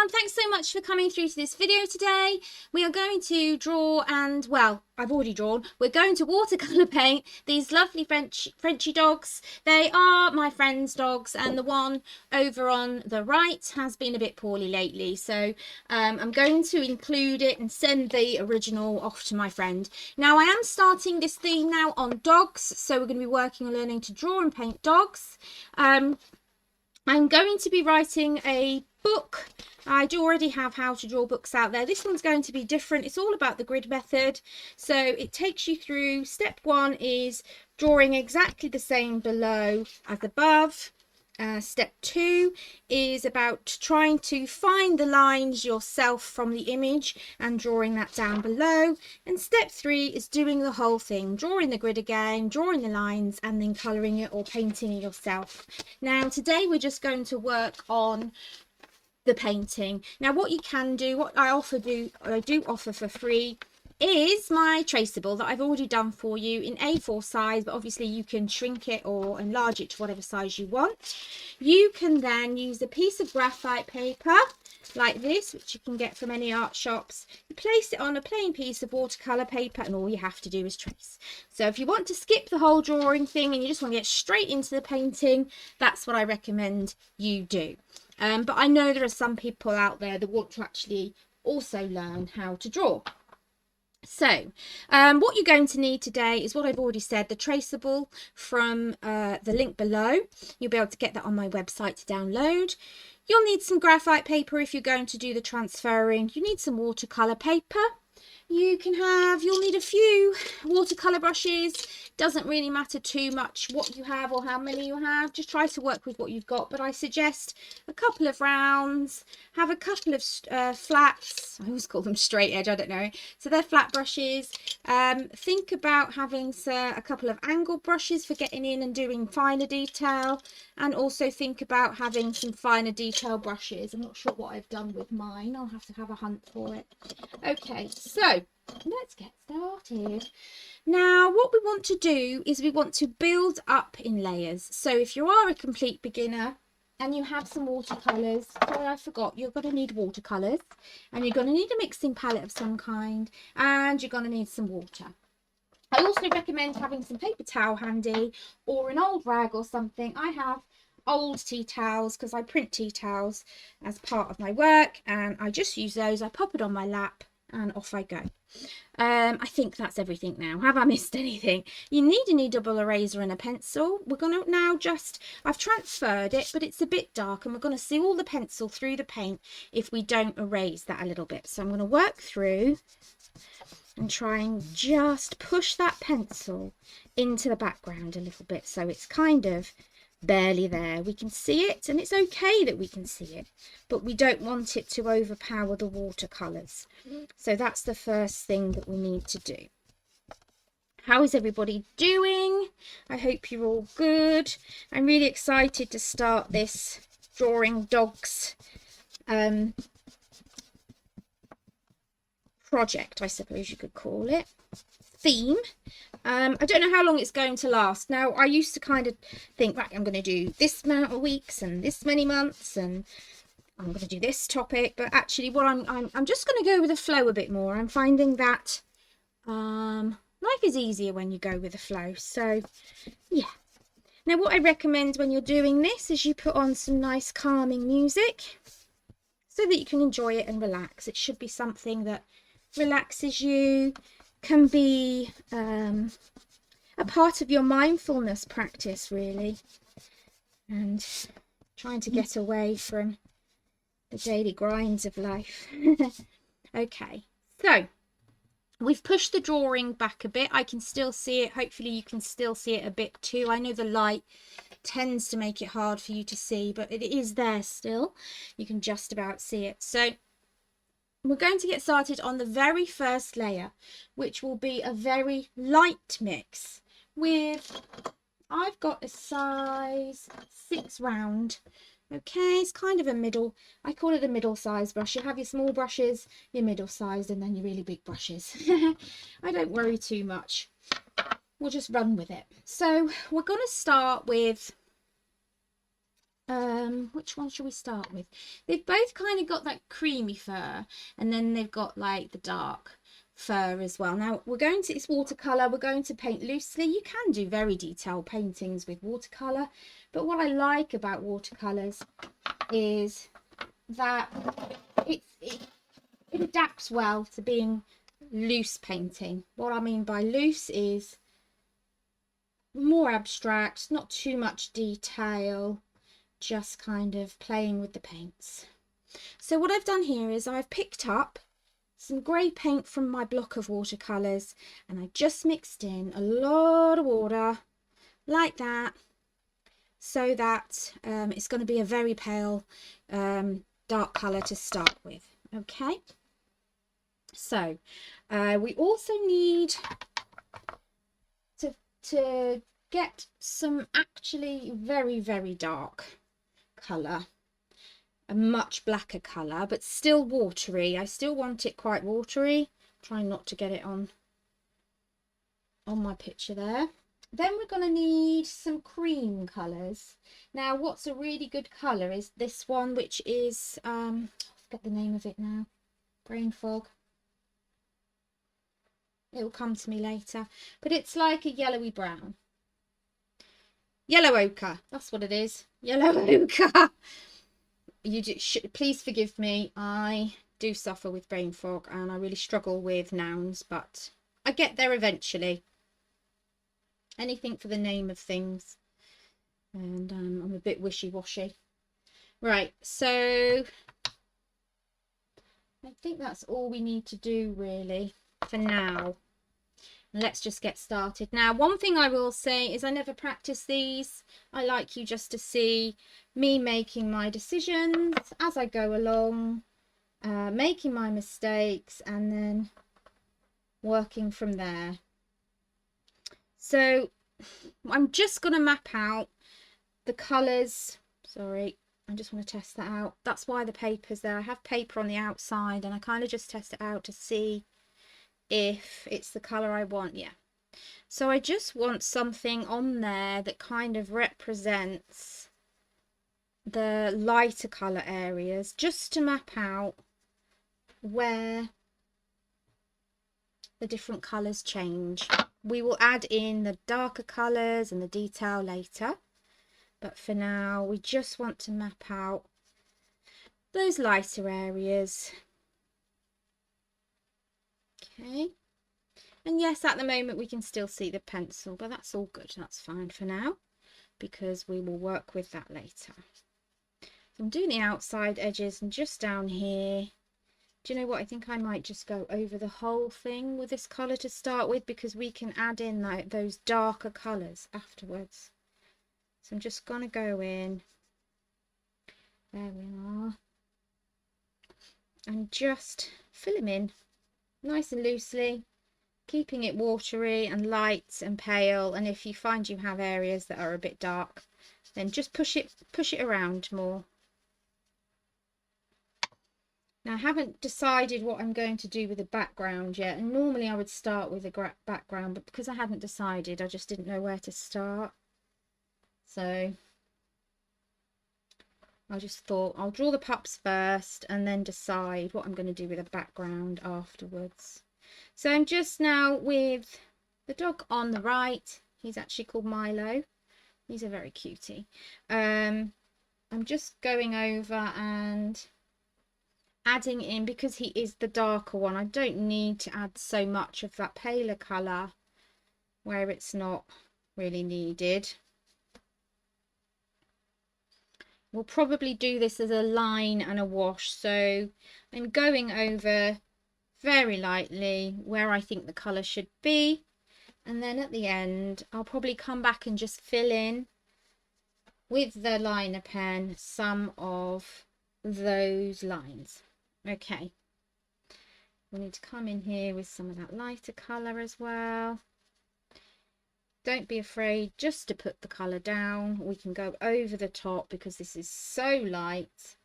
everyone, thanks so much for coming through to this video today. We are going to draw and, well, I've already drawn. We're going to watercolour paint these lovely Frenchy dogs. They are my friend's dogs, and the one over on the right has been a bit poorly lately. So I'm going to include it and send the original off to my friend. Now I am starting this theme now on dogs, so we're going to be working on learning to draw and paint dogs. I'm going to be writing a book. I do already have how to draw books out there. This one's going to be different. It's all about the grid method. So it takes you through. Step 1 is drawing exactly the same below as above. Step 2 is about trying to find the lines yourself from the image and drawing that down below. And step 3 is doing the whole thing, drawing the grid again, drawing the lines, and then colouring it or painting it yourself. Now today we're just going to work on the painting. Now what you can do, what I do offer for free, is my traceable that I've already done for you in A4 size, but obviously you can shrink it or enlarge it to whatever size you want. You can then use a piece of graphite paper like this, which you can get from any art shops. You place it on a plain piece of watercolour paper and all you have to do is trace. So if you want to skip the whole drawing thing and you just want to get straight into the painting, that's what I recommend you do. But I know there are some people out there that want to actually also learn how to draw. So what you're going to need today is what I've already said, the traceable from the link below. You'll be able to get that on my website to download. You'll need some graphite paper if you're going to do the transferring. You need some watercolour paper. You'll need a few watercolour brushes. Doesn't really matter too much what you have or how many you have. Just try to work with what you've got. But I suggest a couple of rounds. Have a couple of flats. I always call them straight edge. I don't know. So they're flat brushes. Think about having a couple of angled brushes for getting in and doing finer detail. And also think about having some finer detail brushes. I'm not sure what I've done with mine. I'll have to have a hunt for it. Okay, so let's get started. Now what we want to do is we want to build up in layers. So if you are a complete beginner and you have some watercolours, sorry I forgot, you're going to need watercolours, and you're going to need a mixing palette of some kind, and you're going to need some water. I also recommend having some paper towel handy or an old rag or something. I have old tea towels because I print tea towels as part of my work, and I just use those. I pop it on my lap and off I go. I think that's everything now. Have I missed anything? You need a kneadable eraser and a pencil. We're going to now I've transferred it, but it's a bit dark, and we're going to see all the pencil through the paint if we don't erase that a little bit. So I'm going to work through and try and just push that pencil into the background a little bit so it's kind of barely there. We can see it, and it's okay that we can see it, but we don't want it to overpower the watercolours. So that's the first thing that we need to do. How is everybody doing? I hope you're all good. I'm really excited to start this drawing dogs project, I suppose you could call it, theme. I don't know how long it's going to last. Now I used to kind of think, right, I'm going to do this amount of weeks and this many months, and I'm going to do this topic, but actually what I'm just going to go with the flow a bit more. I'm finding that life is easier when you go with the flow. So yeah. Now what I recommend when you're doing this is you put on some nice calming music so that you can enjoy it and relax. It should be something that relaxes you, can be a part of your mindfulness practice really, and trying to get away from the daily grinds of life. Okay, so we've pushed the drawing back a bit. I can still see it. Hopefully you can still see it a bit too. I know the light tends to make it hard for you to see, but it is there still. You can just about see it. So we're going to get started on the very first layer, which will be a very light mix with, I've got a size 6 round. Okay, it's kind of a middle, I call it a middle size brush. You have your small brushes, your middle sized, and then your really big brushes. I don't worry too much. We'll just run with it. So we're going to start with which one should we start with? They've both kind of got that creamy fur, and then they've got like the dark fur as well. Now we're going to, it's watercolor, we're going to paint loosely. You can do very detailed paintings with watercolor, but what I like about watercolors is that it adapts well to being loose painting. What I mean by loose is more abstract, not too much detail, just kind of playing with the paints. So what I've done here is I've picked up some grey paint from my block of watercolours, and I just mixed in a lot of water like that, so that it's going to be a very pale dark colour to start with. Okay, so we also need to get some actually very, very dark colour, a much blacker colour, but still watery. I still want it quite watery. Trying not to get it on my picture there. Then we're going to need some cream colours. Now what's a really good colour is this one, which is I forget the name of it now, brain fog. It will come to me later, but it's like a yellowy brown. Yellow ochre, that's what it is. Yellow ochre. Please forgive me, I do suffer with brain fog and I really struggle with nouns, but I get there eventually. Anything for the name of things, and I'm a bit wishy-washy. Right, so I think that's all we need to do really for now. Let's just get started. Now, one thing I will say is I never practice these. I like you just to see me making my decisions as I go along, making my mistakes, and then working from there. So I'm just going to map out the colours. Sorry, I just want to test that out. That's why the paper's there. I have paper on the outside and I kind of just test it out to see if it's the colour I want. Yeah, so I just want something on there that kind of represents the lighter colour areas, just to map out where the different colours change. We will add in the darker colours and the detail later, but for now we just want to map out those lighter areas. Okay, and yes, at the moment we can still see the pencil, but that's all good. That's fine for now because we will work with that later. So I'm doing the outside edges and just down here. Do you know what? I think I might just go over the whole thing with this colour to start with, because we can add in those darker colours afterwards. So I'm just going to go in. There we are. And just fill them in nice and loosely, keeping it watery and light and pale. And if you find you have areas that are a bit dark, then just push it around more. Now I haven't decided what I'm going to do with the background yet, and normally I would start with a background, but because I hadn't decided, I just didn't know where to start. So I just thought I'll draw the pups first and then decide what I'm going to do with a background afterwards. So I'm just now with the dog on the right. He's actually called Milo. He's a very cutie. I'm just going over and adding in, because he is the darker one, I don't need to add so much of that paler colour where it's not really needed. We'll probably do this as a line and a wash, so I'm going over very lightly where I think the colour should be, and then at the end I'll probably come back and just fill in with the liner pen some of those lines. Okay, we need to come in here with some of that lighter colour as well. Don't be afraid just to put the colour down. We can go over the top because this is so light.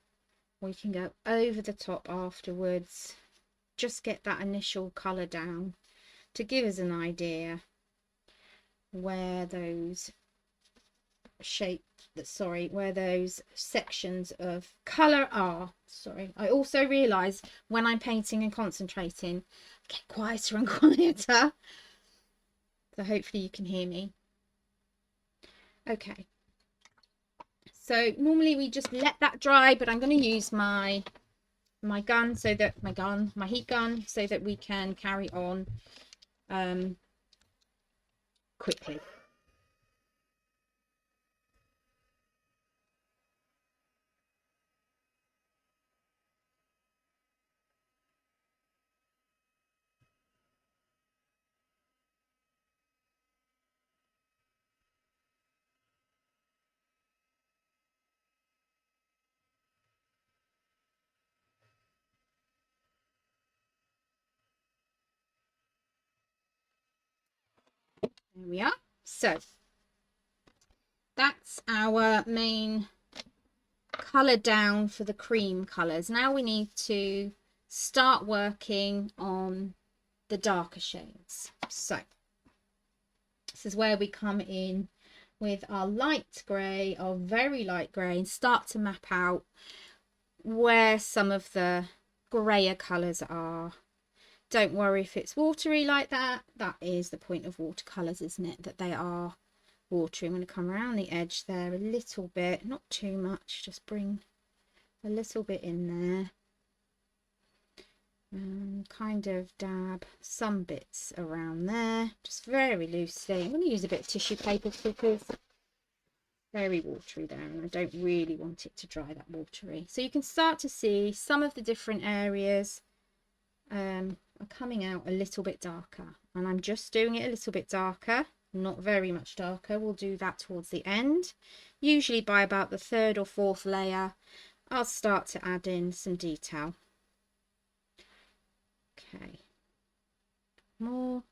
We can go over the top afterwards. Just get that initial colour down to give us an idea where those shape, sorry, where those sections of colour are. Sorry, I also realise when I'm painting and concentrating, I get quieter and quieter. So hopefully you can hear me. Okay. So normally we just let that dry, but I'm going to use my gun so that my heat gun, so that we can carry on quickly. There we are. So that's our main colour down for the cream colours. Now we need to start working on the darker shades. So this is where we come in with our light grey, our very light grey, and start to map out where some of the greyer colours are. Don't worry if it's watery like that. That is the point of watercolours, isn't it? That they are watery. I'm going to come around the edge there a little bit, not too much, just bring a little bit in there. And kind of dab some bits around there, just very loosely. I'm going to use a bit of tissue paper because it's very watery there, and I don't really want it to dry that watery. So you can start to see some of the different areas are coming out a little bit darker, and I'm just doing it a little bit darker, not very much darker. We'll do that towards the end. Usually by about the third or fourth layer I'll start to add in some detail. Okay, more,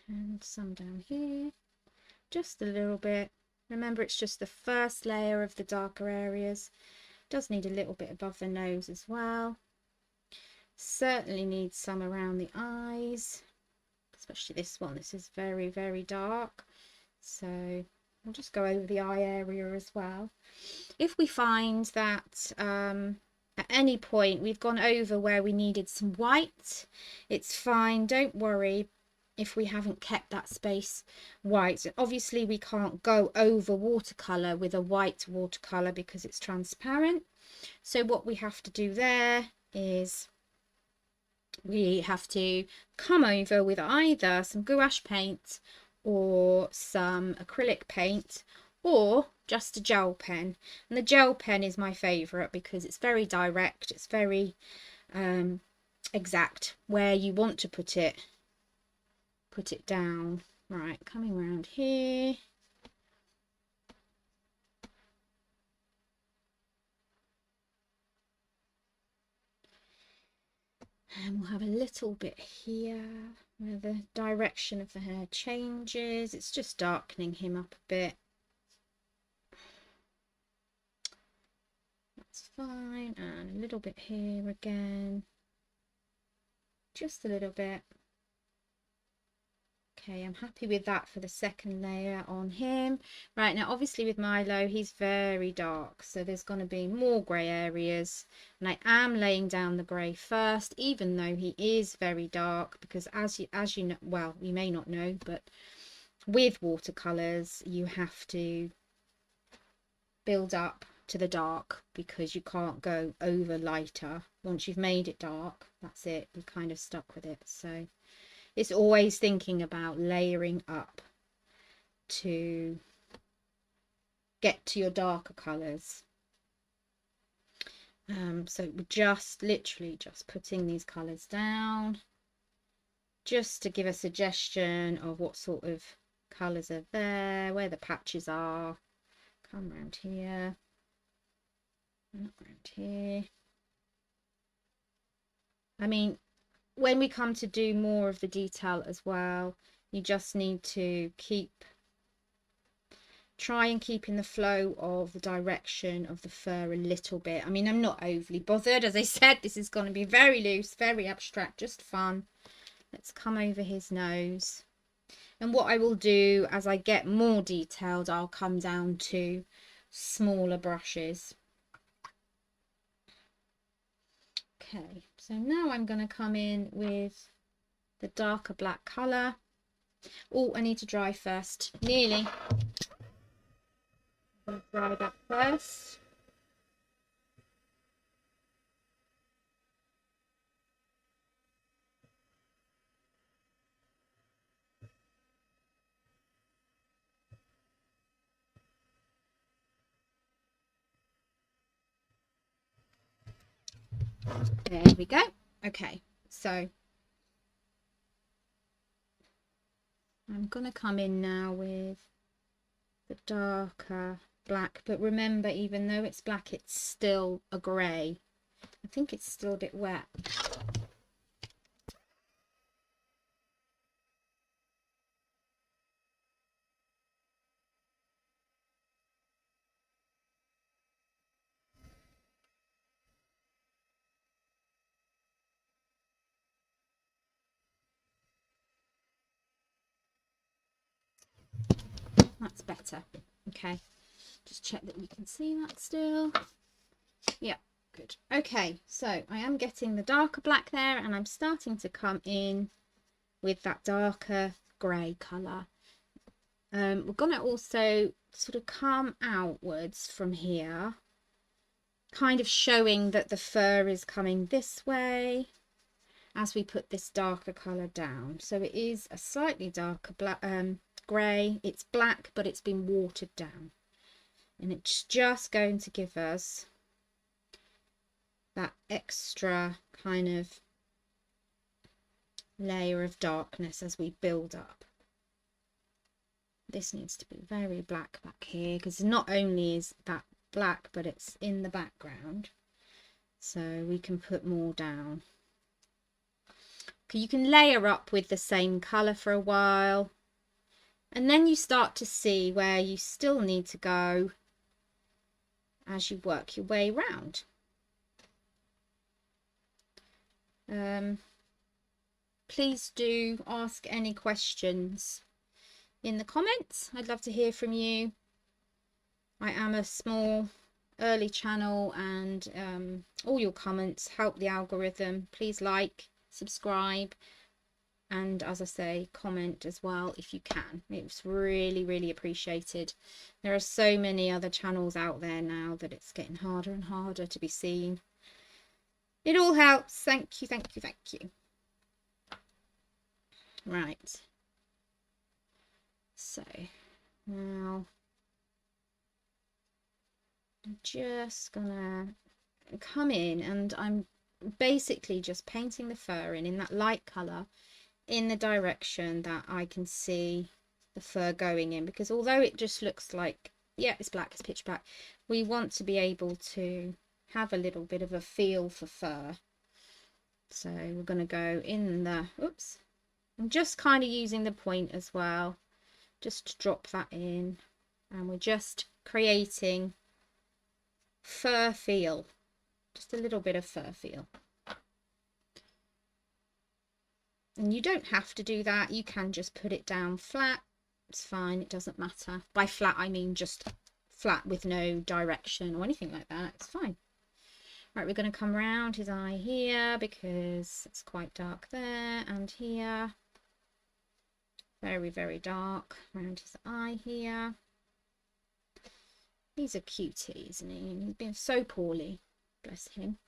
and some down here, just a little bit. Remember, it's just the first layer of the darker areas. Does need a little bit above the nose as well. Certainly needs some around the eyes, especially this one. This is very, very dark, so I'll just go over the eye area as well. If we find that at any point we've gone over where we needed some white, it's fine, don't worry if we haven't kept that space white. Obviously we can't go over watercolour with a white watercolour because it's transparent, so what we have to do there is we have to come over with either some gouache paint or some acrylic paint, or just a gel pen. And the gel pen is my favourite because it's very direct, it's very exact where you want to put it down. Right, coming around here. And we'll have a little bit here where the direction of the hair changes. It's just darkening him up a bit. That's fine. And a little bit here again. Just a little bit. Okay, I'm happy with that for the second layer on him. Right, now obviously with Milo, he's very dark, so there's going to be more grey areas, and I am laying down the grey first, even though he is very dark, because as you know, well, you may not know, but with watercolours you have to build up to the dark because you can't go over lighter. Once you've made it dark, that's it, you're kind of stuck with it. So it's always thinking about layering up to get to your darker colours. So we're just literally just putting these colours down just to give a suggestion of what sort of colours are there, where the patches are. Come around here, around here. I mean, when we come to do more of the detail as well, you just need to try and keep in the flow of the direction of the fur a little bit. I mean, I'm not overly bothered. As I said, this is going to be very loose, very abstract, just fun. Let's come over his nose. And what I will do as I get more detailed, I'll come down to smaller brushes. Okay, so now I'm going to come in with the darker black colour. Oh, I need to dry first. Nearly. I'm going to dry that first. There we go. Okay, so I'm going to come in now with the darker black, but remember, even though it's black, it's still a grey. I think it's still a bit wet. That's better. Okay, just check that you can see that still. Yeah, good. Okay, so I am getting the darker black there, and I'm starting to come in with that darker grey colour. We're going to also sort of come outwards from here, kind of showing that the fur is coming this way as we put this darker colour down. So it is a slightly darker black, grey. It's black, but it's been watered down, and it's just going to give us that extra kind of layer of darkness as we build up. This needs to be very black back here, because not only is that black, but it's in the background, so we can put more down. You can layer up with the same colour for a while, and then you start to see where you still need to go as you work your way round. Please do ask any questions in the comments. I'd love to hear from you. I am a small early channel, and all your comments help the algorithm. Please like, subscribe, and as I say, comment as well if you can. It's really, really appreciated. There are so many other channels out there now that it's getting harder and harder to be seen. It all helps. Thank you, thank you, thank you. Right, so now I'm just gonna come in, and I'm basically just painting the fur in that light colour in the direction that I can see the fur going in, because although it just looks like, yeah, it's black, it's pitch black, we want to be able to have a little bit of a feel for fur. So we're going to go in the, oops, I'm just kind of using the point as well, just to drop that in, and we're just creating fur feel, just a little bit of fur feel. And you don't have to do that, you can just put it down flat, it's fine, it doesn't matter. By flat I mean just flat with no direction or anything like that, it's fine. Right, we're going to come around his eye here because it's quite dark there, and here, very, very dark around his eye here. He's a cutie, isn't he? He's been so poorly, bless him.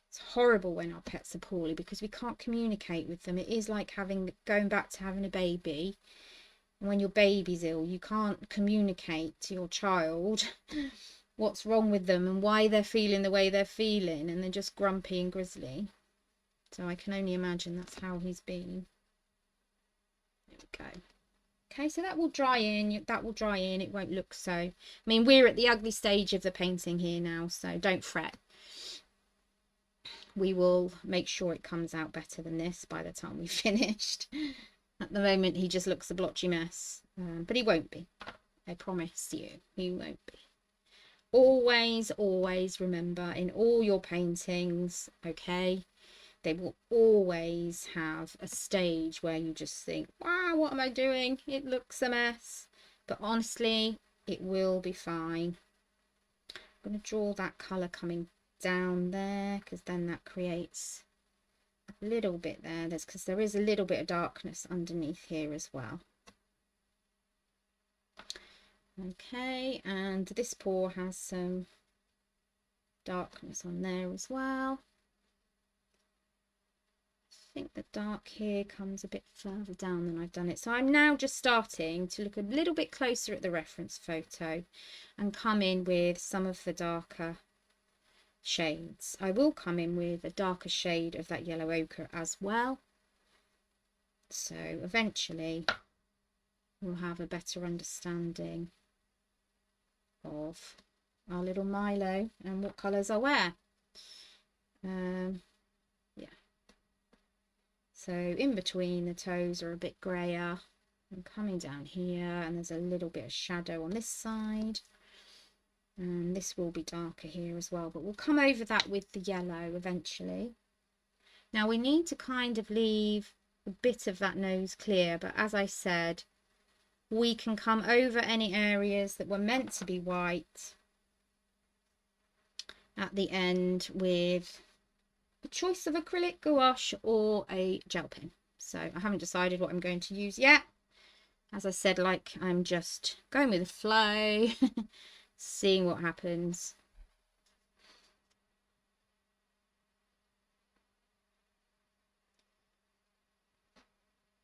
It's horrible when our pets are poorly because we can't communicate with them. It is like going back to having a baby. And when your baby's ill, you can't communicate to your child what's wrong with them and why they're feeling the way they're feeling, and they're just grumpy and grizzly. So I can only imagine that's how he's been. There we go. Okay, so that will dry in, that will dry in, it won't look so, I mean, we're at the ugly stage of the painting here now, so don't fret. We will make sure it comes out better than this by the time we've finished. At the moment he just looks a blotchy mess, but he won't be, I promise you, he won't be. Always, always remember in all your paintings, okay, they will always have a stage where you just think, wow, what am I doing? It looks a mess. But honestly, it will be fine. I'm going to draw that colour coming down there, because then that creates a little bit there. Because there is a little bit of darkness underneath here as well. Okay, and this paw has some darkness on there as well. I think the dark here comes a bit further down than I've done it. So I'm now just starting to look a little bit closer at the reference photo and come in with some of the darker shades. I will come in with a darker shade of that yellow ochre as well. So eventually we'll have a better understanding of our little Milo and what colours I wear. Yeah. So in between, the toes are a bit grayer. I'm coming down here, and there's a little bit of shadow on this side. And this will be darker here as well, but we'll come over that with the yellow eventually. Now we need to kind of leave a bit of that nose clear, but as I said, we can come over any areas that were meant to be white at the end with the choice of acrylic gouache or a gel pen. So I haven't decided what I'm going to use yet. As I said, like, I'm just going with the flow, seeing what happens.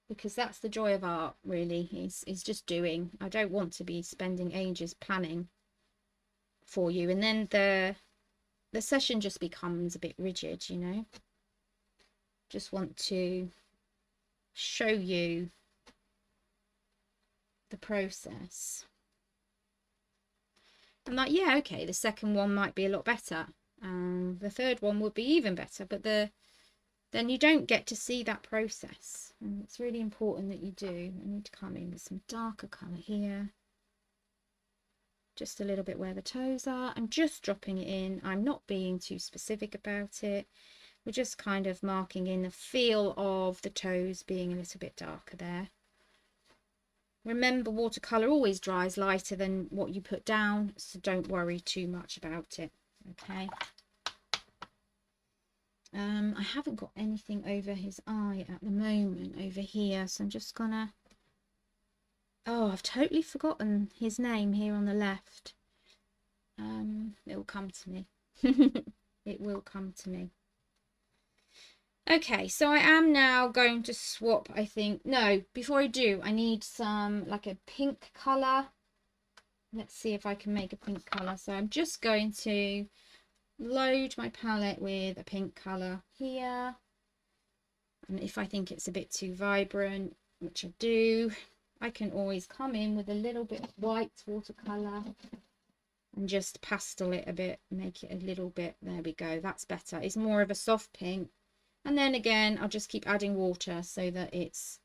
Because that's the joy of art, really, is just doing. I don't want to be spending ages planning for you, and then the session just becomes a bit rigid, you know. Just want to show you the process. I'm like, yeah, okay, the second one might be a lot better, the third one would be even better, but then you don't get to see that process, and it's really important that you do. I need to come in with some darker colour here, just a little bit where the toes are. I'm just dropping it in. I'm not being too specific about it. We're just kind of marking in the feel of the toes being a little bit darker there. Remember, watercolour always dries lighter than what you put down, so don't worry too much about it. Okay. I haven't got anything over his eye at the moment over here, so I'm just gonna... Oh, I've totally forgotten his name here on the left. It will come to me. It will come to me. Okay, so I am now going to swap, I think. No, before I do, I need some, like, a pink colour. Let's see if I can make a pink colour. So I'm just going to load my palette with a pink colour here. And if I think it's a bit too vibrant, which I do, I can always come in with a little bit of white watercolour and just pastel it a bit, make it a little bit, there we go, that's better. It's more of a soft pink. And then again, I'll just keep adding water so that it's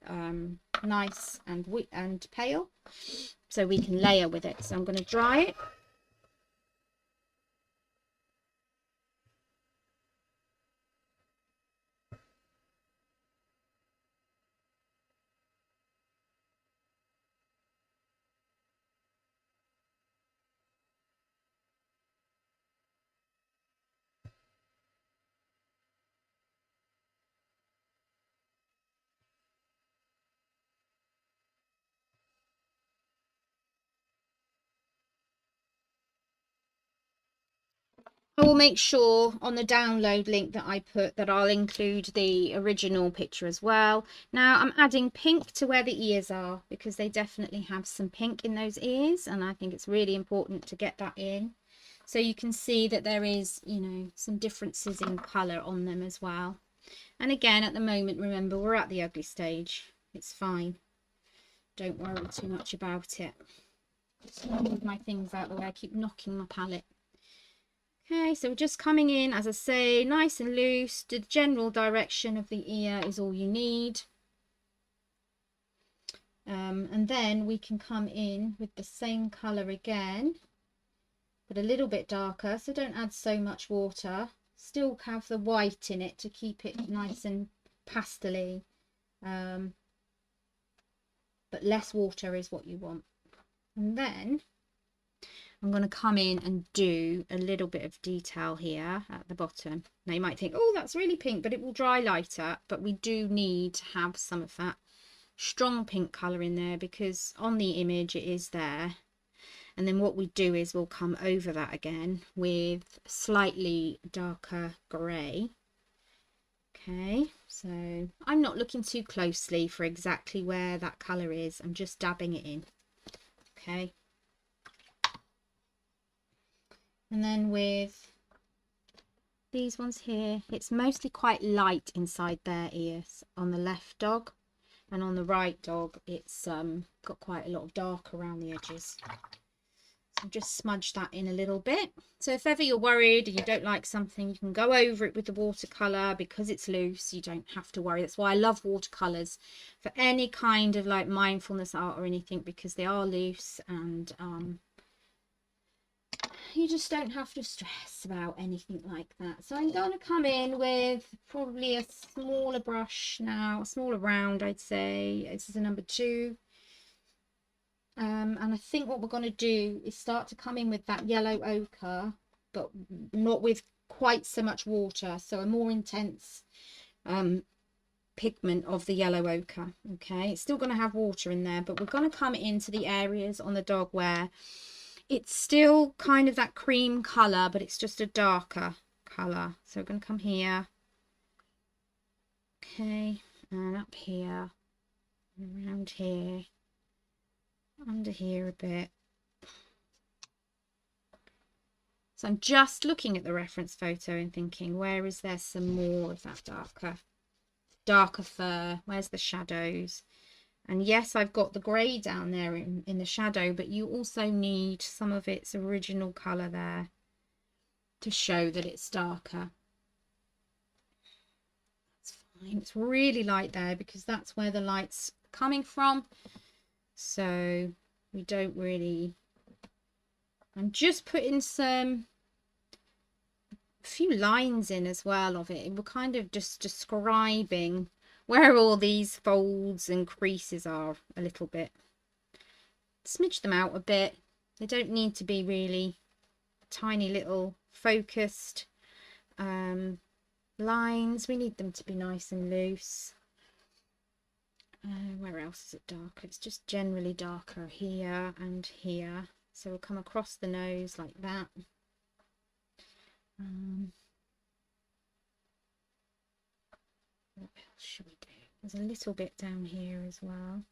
nice and pale, so we can layer with it. So I'm going to dry it. I will make sure on the download link that I put that I'll include the original picture as well. Now I'm adding pink to where the ears are, because they definitely have some pink in those ears, and I think it's really important to get that in. So you can see that there is, you know, some differences in colour on them as well. And again, at the moment, remember, we're at the ugly stage. It's fine. Don't worry too much about it. Just move my things out of the way. I keep knocking my palette. Okay, so we're just coming in, as I say, nice and loose. The general direction of the ear is all you need. And then we can come in with the same colour again, but a little bit darker, so don't add so much water. still have the white in it to keep it nice and pastel-y, but less water is what you want. And then I'm going to come in and do a little bit of detail here at the bottom. Now you might think, oh, that's really pink, but it will dry lighter. But we do need to have some of that strong pink colour in there, because on the image it is there. And then what we do is we'll come over that again with slightly darker grey. Okay, so I'm not looking too closely for exactly where that colour is. I'm just dabbing it in. Okay. And then with these ones here, it's mostly quite light inside their ears on the left dog, and on the right dog it's got quite a lot of dark around the edges. So just smudge that in a little bit. So if ever you're worried and you don't like something, you can go over it with the watercolour. Because it's loose, you don't have to worry. That's why I love watercolours for any kind of like mindfulness art or anything, because they are loose, and you just don't have to stress about anything like that. So I'm going to come in with probably a smaller brush now, a smaller round, I'd say. This is a number 2. And I think what we're going to do is start to come in with that yellow ochre, but not with quite so much water. So a more intense pigment of the yellow ochre. Okay, it's still going to have water in there, but we're going to come into the areas on the dog where it's still kind of that cream colour, but it's just a darker colour. So we're going to come here. Okay, and up here, around here, under here a bit. So I'm just looking at the reference photo and thinking, where is there some more of that darker fur? Where's the shadows? And yes, I've got the grey down there in the shadow, but you also need some of its original colour there to show that it's darker. That's fine. It's really light there because that's where the light's coming from. So we don't really... I'm just putting a few lines in as well of it. We're kind of just describing where all these folds and creases are a little bit. Smidge them out a bit. They don't need to be really tiny little focused lines. We need them to be nice and loose. Where else is it darker? It's just generally darker here and here. So we'll come across the nose like that. What else should we do? There's a little bit down here as well.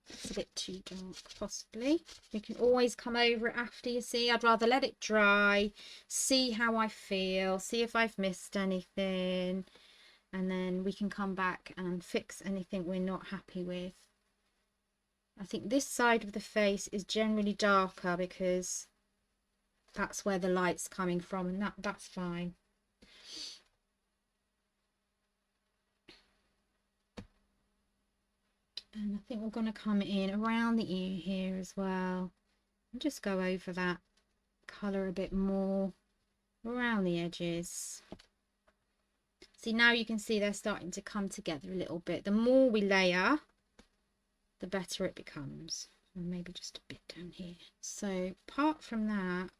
It's a bit too dark, possibly. You can always come over it after, you see. I'd rather let it dry, see how I feel, see if I've missed anything, and then we can come back and fix anything we're not happy with. I think this side of the face is generally darker because that's where the light's coming from, and that's fine. And I think we're going to come in around the ear here as well and just go over that colour a bit more around the edges. See, now you can see they're starting to come together a little bit. The more we layer, the better it becomes. And maybe just a bit down here. So apart from that,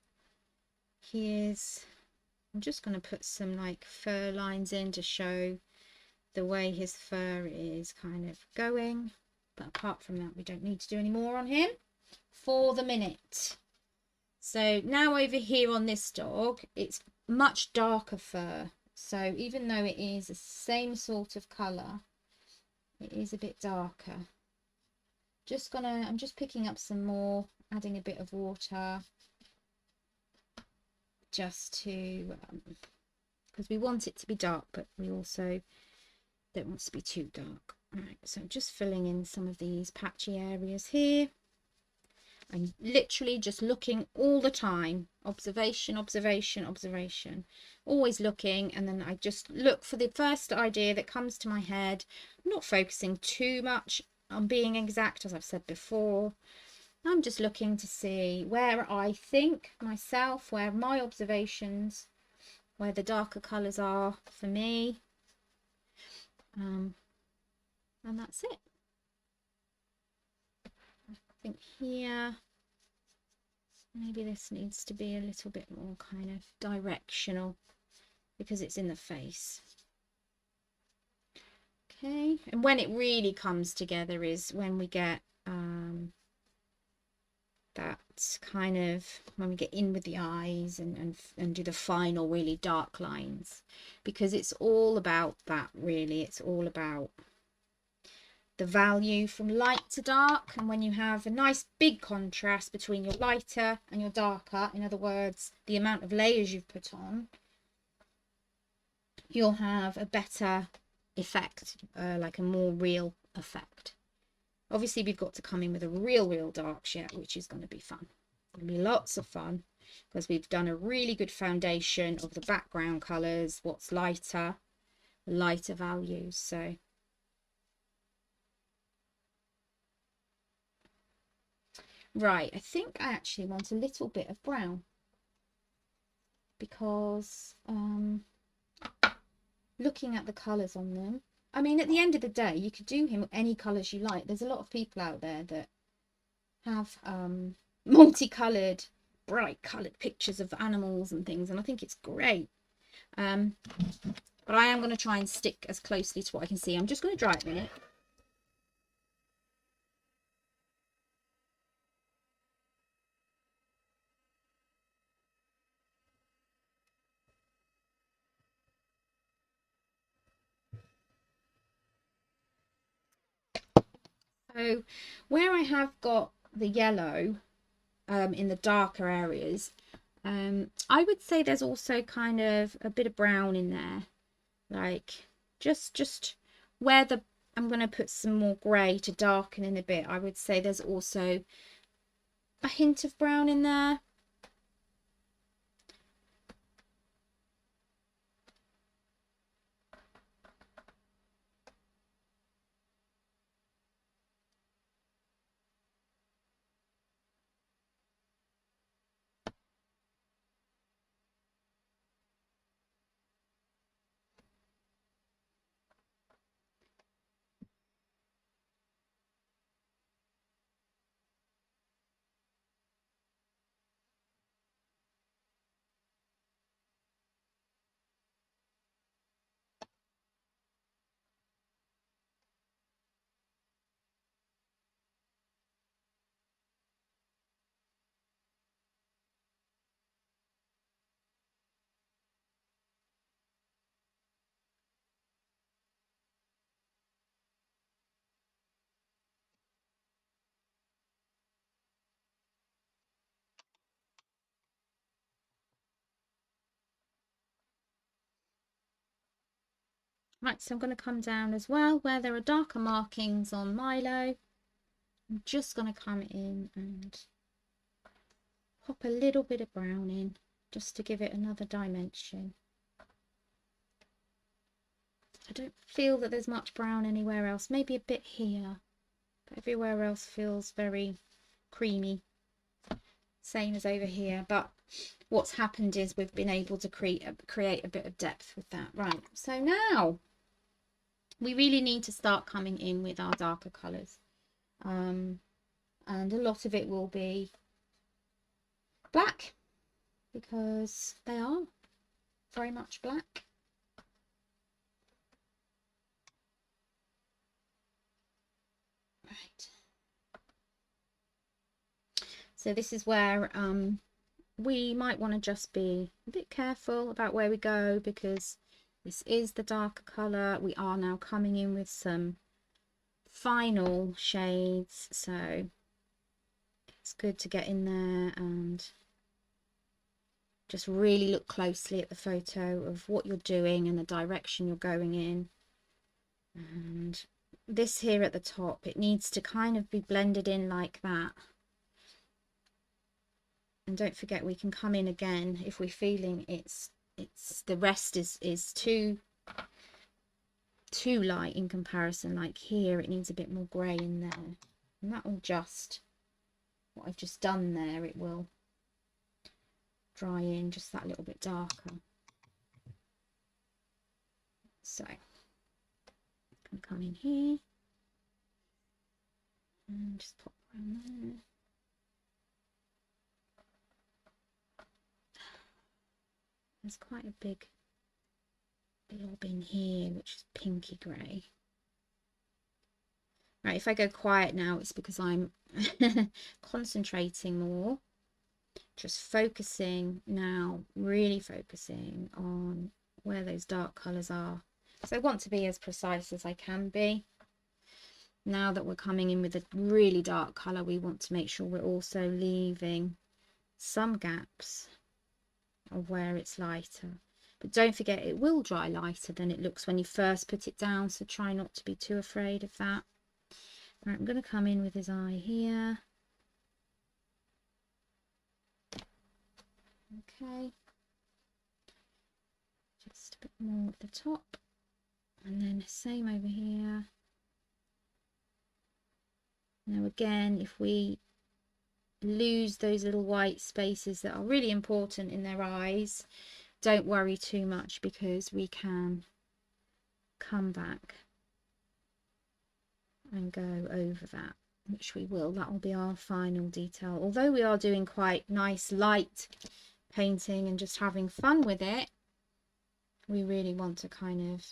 I'm just going to put some like fur lines in to show the way his fur is kind of going. But apart from that, we don't need to do any more on him for the minute. So now over here on this dog, it's much darker fur. So even though it is the same sort of colour, it is a bit darker. I'm just picking up some more, adding a bit of water, just to, because we want it to be dark, but we also don't want it to be too dark. Right, so I'm just filling in some of these patchy areas here. I'm literally just looking all the time. Observation, observation, observation. Always looking, and then I just look for the first idea that comes to my head. I'm not focusing too much on being exact, as I've said before. I'm just looking to see where I think myself, where my observations where the darker colours are for me. And that's it. I think here, maybe this needs to be a little bit more kind of directional because it's in the face. Okay, and when it really comes together is when we get that kind of, when we get in with the eyes and do the final really dark lines, because it's all about that really. It's all about the value from light to dark, and when you have a nice big contrast between your lighter and your darker, in other words the amount of layers you've put on, you'll have a better effect, like a more real effect. Obviously we've got to come in with a real dark shade, which is going to be fun. It's going to be lots of fun because we've done a really good foundation of the background colours, what's lighter values. So right, I think I actually want a little bit of brown because looking at the colours on them, I mean, at the end of the day, you could do him any colours you like. There's a lot of people out there that have multicoloured, bright coloured pictures of animals and things, and I think it's great. But I am going to try and stick as closely to what I can see. I'm just going to dry it a minute. So where I have got the yellow in the darker areas, I would say there's also kind of a bit of brown in there, like just where the, I'm going to put some more grey to darken in a bit. I would say there's also a hint of brown in there. Right, so I'm going to come down as well where there are darker markings on Milo. I'm just going to come in and pop a little bit of brown in just to give it another dimension. I don't feel that there's much brown anywhere else, maybe a bit here, but everywhere else feels very creamy, same as over here. But what's happened is we've been able to create a bit of depth with that. Right, so now we really need to start coming in with our darker colours, and a lot of it will be black because they are very much black. Right, so this is where we might want to just be a bit careful about where we go, because this is the darker colour. We are now coming in with some final shades, so it's good to get in there and just really look closely at the photo of what you're doing and the direction you're going in. And this here at the top, it needs to kind of be blended in like that. And don't forget, we can come in again if we're feeling it's the rest is too light in comparison. Like here, it needs a bit more grey in there, and that will just, what I've just done there, it will dry in just that little bit darker. So I'm going to come in here and just pop around there. There's quite a big blob in here, which is pinky grey. Right, if I go quiet now, it's because I'm concentrating more. Just focusing now, really focusing on where those dark colours are. So I want to be as precise as I can be. Now that we're coming in with a really dark colour, we want to make sure we're also leaving some gaps of where it's lighter. But don't forget, it will dry lighter than it looks when you first put it down, so try not to be too afraid of that. Right, I'm going to come in with his eye here. Okay. Just a bit more at the top. And then same over here. Now again, if we lose those little white spaces that are really important in their eyes, don't worry too much, because we can come back and go over that, which we will. That will be our final detail. Although we are doing quite nice light painting and just having fun with it, we really want to kind of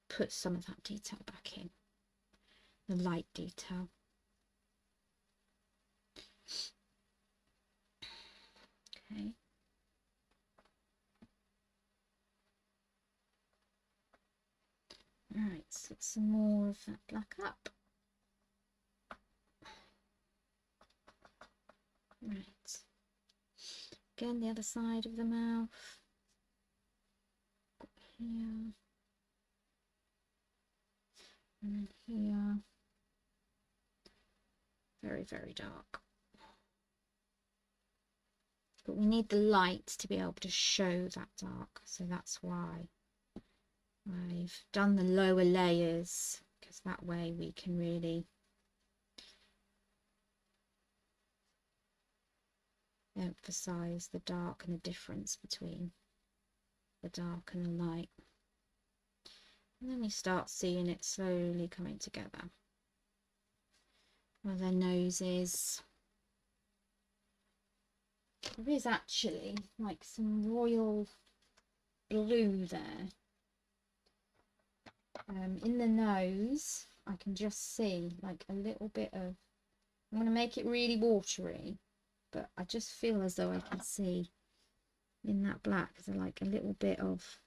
put some of that detail back in, the light detail. Okay. Right, let's get some more of that black up. Right. Again, the other side of the mouth. Here. And then here. Very, very dark. But we need the light to be able to show that dark. So that's why I've done the lower layers, because that way we can really emphasize the dark and the difference between the dark and the light. And then we start seeing it slowly coming together. Where their nose is. There is actually like some royal blue there. In the nose, I can just see like a little bit of, I'm going to make it really watery, but I just feel as though I can see in that black, so like a little bit of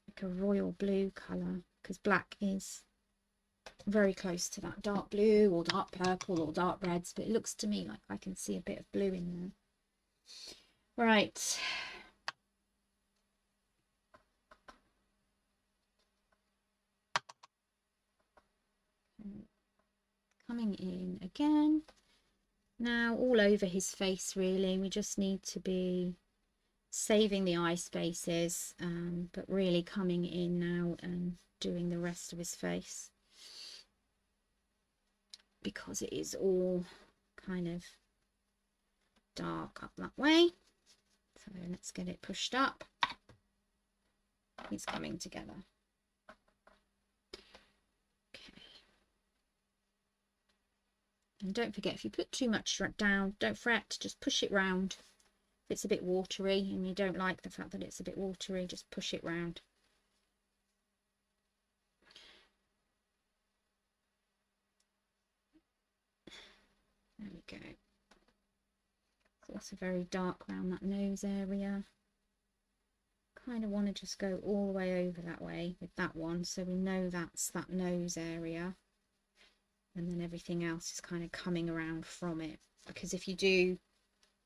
like a royal blue colour, because black is very close to that dark blue or dark purple or dark reds, but it looks to me like I can see a bit of blue in there. Right. Coming in again. Now all over his face really, we just need to be saving the eye spaces, but really coming in now and doing the rest of his face, because it is all kind of dark up that way. So let's get it pushed up. It's coming together. Okay. And don't forget, if you put too much down, don't fret, just push it round. If it's a bit watery and you don't like the fact that it's a bit watery, just push it round. There we go. It's also very dark around that nose area. Kind of want to just go all the way over that way with that one, so we know that's that nose area, and then everything else is kind of coming around from it, because if you do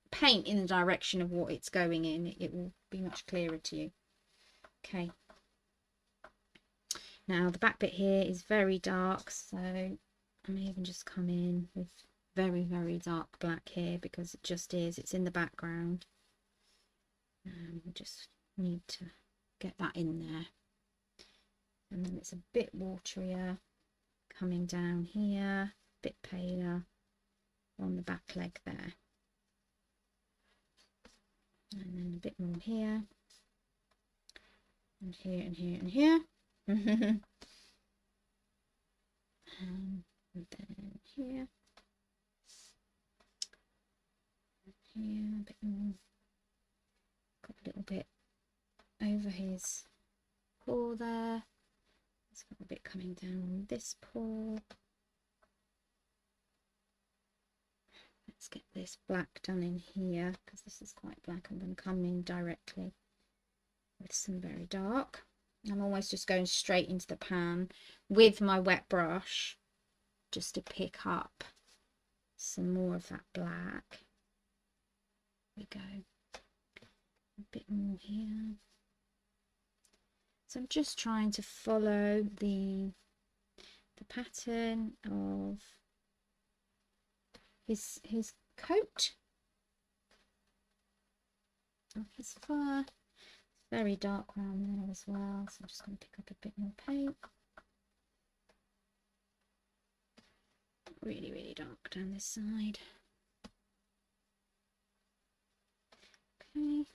paint in the direction of what it's going in, it will be much clearer to you. Okay, now the back bit here is very dark, so I may even just come in with very, very dark black here, because it just is, it's in the background. We just need to get that in there, and then it's a bit waterier coming down here, a bit paler on the back leg there, and then a bit more here. and here and here and here. And then here. Here, a bit more. Got a little bit over his paw there. It's got a bit coming down on this paw. Let's get this black done in here because this is quite black. I'm going to come in directly with some very dark. I'm almost just going straight into the pan with my wet brush just to pick up some more of that black. There we go. A bit more here. So I'm just trying to follow the pattern of his coat, of his fur. It's very dark around there as well, so I'm just going to pick up a bit more paint. Really, really dark down this side. Okay,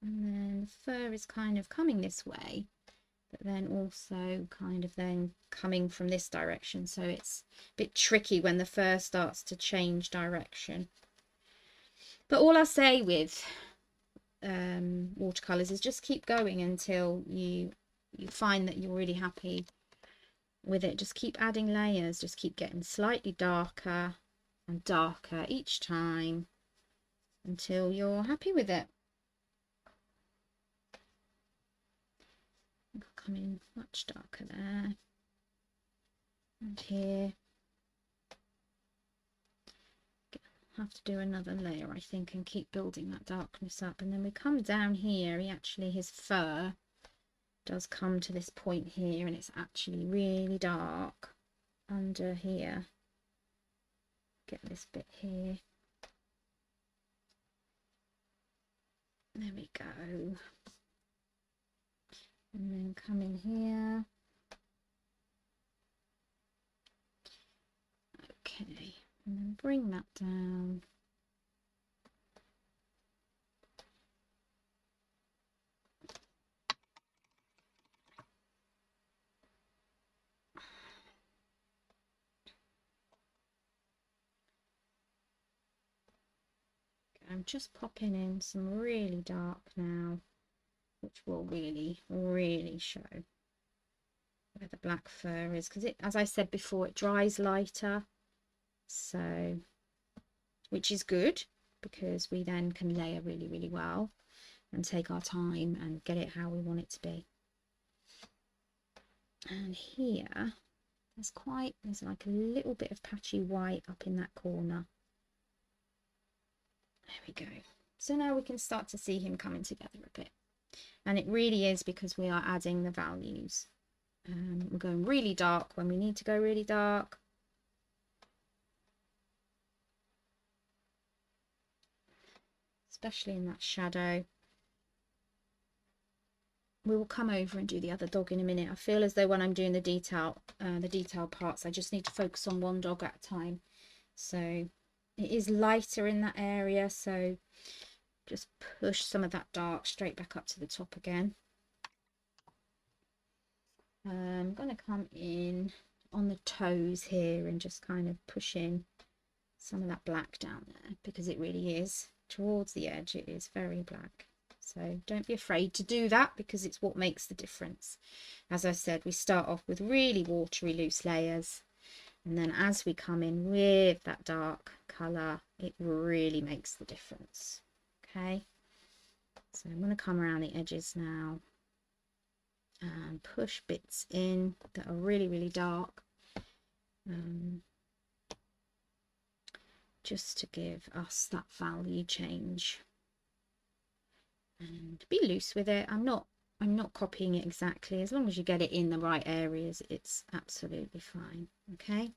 and then the fur is kind of coming this way, but then also kind of then coming from this direction, so it's a bit tricky when the fur starts to change direction. But all I say with watercolors is just keep going until you find that you're really happy with it. Just keep adding layers, just keep getting slightly darker and darker each time until you're happy with it. I'll come in much darker there and here. Have to do another layer, I think, and keep building that darkness up. And then we come down here. His fur does come to this point here, and it's actually really dark under here. Get this bit here. There we go. And then come in here. Okay. And then bring that down. I'm just popping in some really dark now, which will really, really show where the black fur is, because it, as I said before, it dries lighter. So, which is good because we then can layer really, really well and take our time and get it how we want it to be. And here there's like a little bit of patchy white up in that corner. There we go. So now we can start to see him coming together a bit, and it really is because we are adding the values. We're going really dark when we need to go really dark. Especially in that shadow. We will come over and do the other dog in a minute. I feel as though when I'm doing the detail parts, I just need to focus on one dog at a time. So it is lighter in that area, so just push some of that dark straight back up to the top again. I'm going to come in on the toes here and just kind of push in some of that black down there, because it really is towards the edge, it is very black. So don't be afraid to do that, because it's what makes the difference. As I said, we start off with really watery loose layers, and then as we come in with that dark colour, it really makes the difference. Okay, so I'm going to come around the edges now and push bits in that are really, really dark, just to give us that value change. And be loose with it. I'm not copying it exactly. As long as you get it in the right areas, it's absolutely fine. Okay,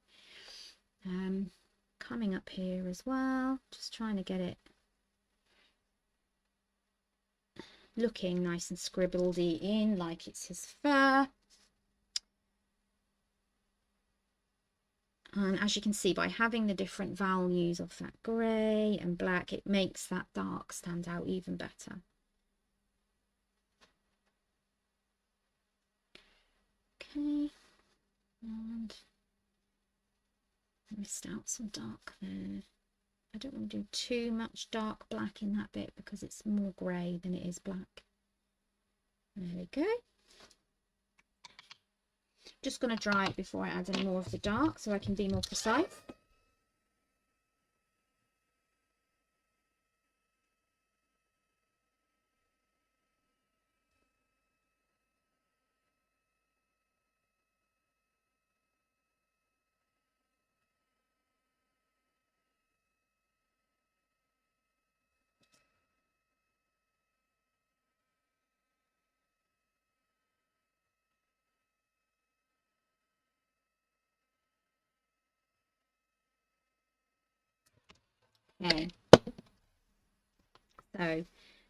coming up here as well, just trying to get it looking nice and scribbledy in, like it's his fur. And as you can see, by having the different values of that grey and black, it makes that dark stand out even better. Okay, and missed out some dark there. I don't want to do too much dark black in that bit because it's more grey than it is black. There we go. Just going to dry it before I add any more of the dark so I can be more precise. Okay, so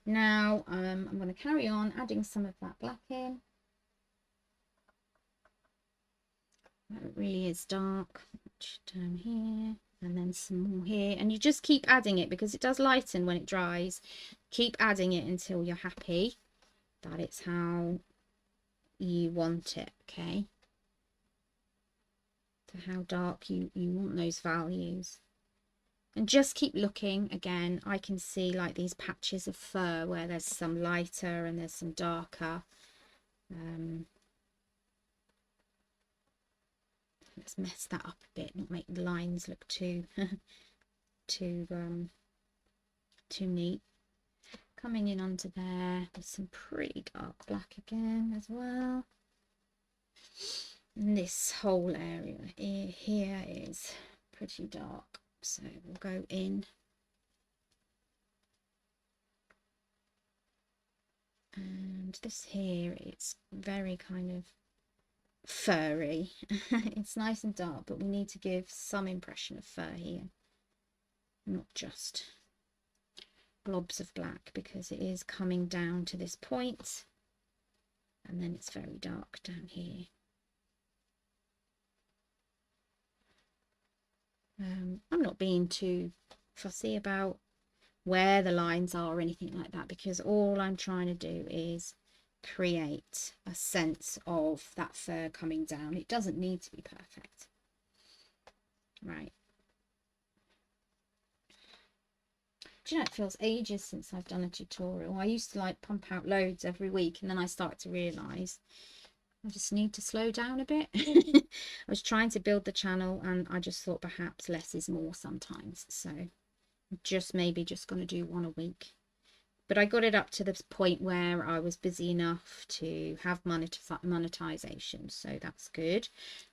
now I'm going to carry on adding some of that black in. That really is dark. Down here, and then some more here, and you just keep adding it because it does lighten when it dries. Keep adding it until you're happy that it's how you want it. Okay, so how dark you want those values. And just keep looking. Again, I can see like these patches of fur where there's some lighter and there's some darker. Let's mess that up a bit, not make the lines look too too neat. Coming in under there with some pretty dark black again as well. And this whole area here is pretty dark. So we'll go in and this here, it's very kind of furry. It's nice and dark, but we need to give some impression of fur here, not just blobs of black, because it is coming down to this point and then it's very dark down here. I'm not being too fussy about where the lines are or anything like that, because all I'm trying to do is create a sense of that fur coming down. It doesn't need to be perfect. Right. Do you know, it feels ages since I've done a tutorial. I used to like pump out loads every week, and then I started to realise I just need to slow down a bit. I was trying to build the channel and I just thought perhaps less is more sometimes. So just maybe just going to do one a week. But I got it up to this point where I was busy enough to have monetization. So that's good.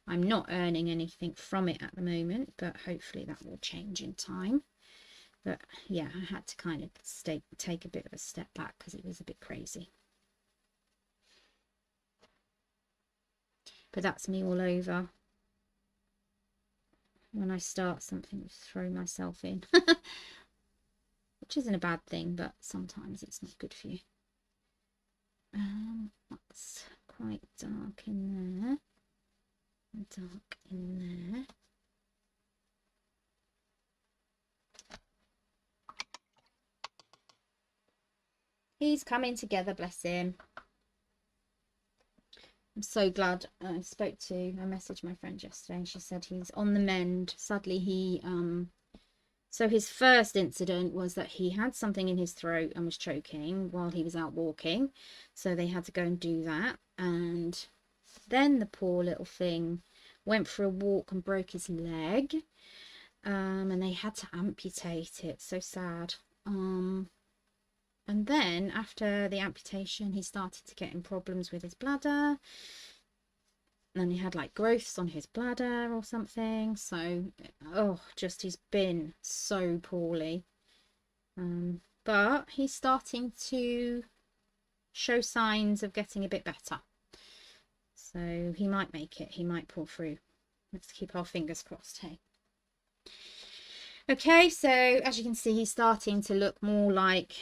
I'm not earning anything from it at the moment, but hopefully that will change in time. But yeah, I had to kind of take a bit of a step back because it was a bit crazy. But that's me all over. When I start something, I throw myself in. Which isn't a bad thing, but sometimes it's not good for you. That's quite dark in there. Dark in there. He's coming together, bless him. I'm so glad. I messaged my friend yesterday and she said he's on the mend. Sadly, so his first incident was that he had something in his throat and was choking while he was out walking. So they had to go and do that. And then the poor little thing went for a walk and broke his leg. And they had to amputate it. So sad. And then after the amputation, he started to get in problems with his bladder. And he had like growths on his bladder or something. So, just he's been so poorly. But he's starting to show signs of getting a bit better. So he might make it. He might pull through. Let's keep our fingers crossed, hey? Okay, so as you can see, he's starting to look more like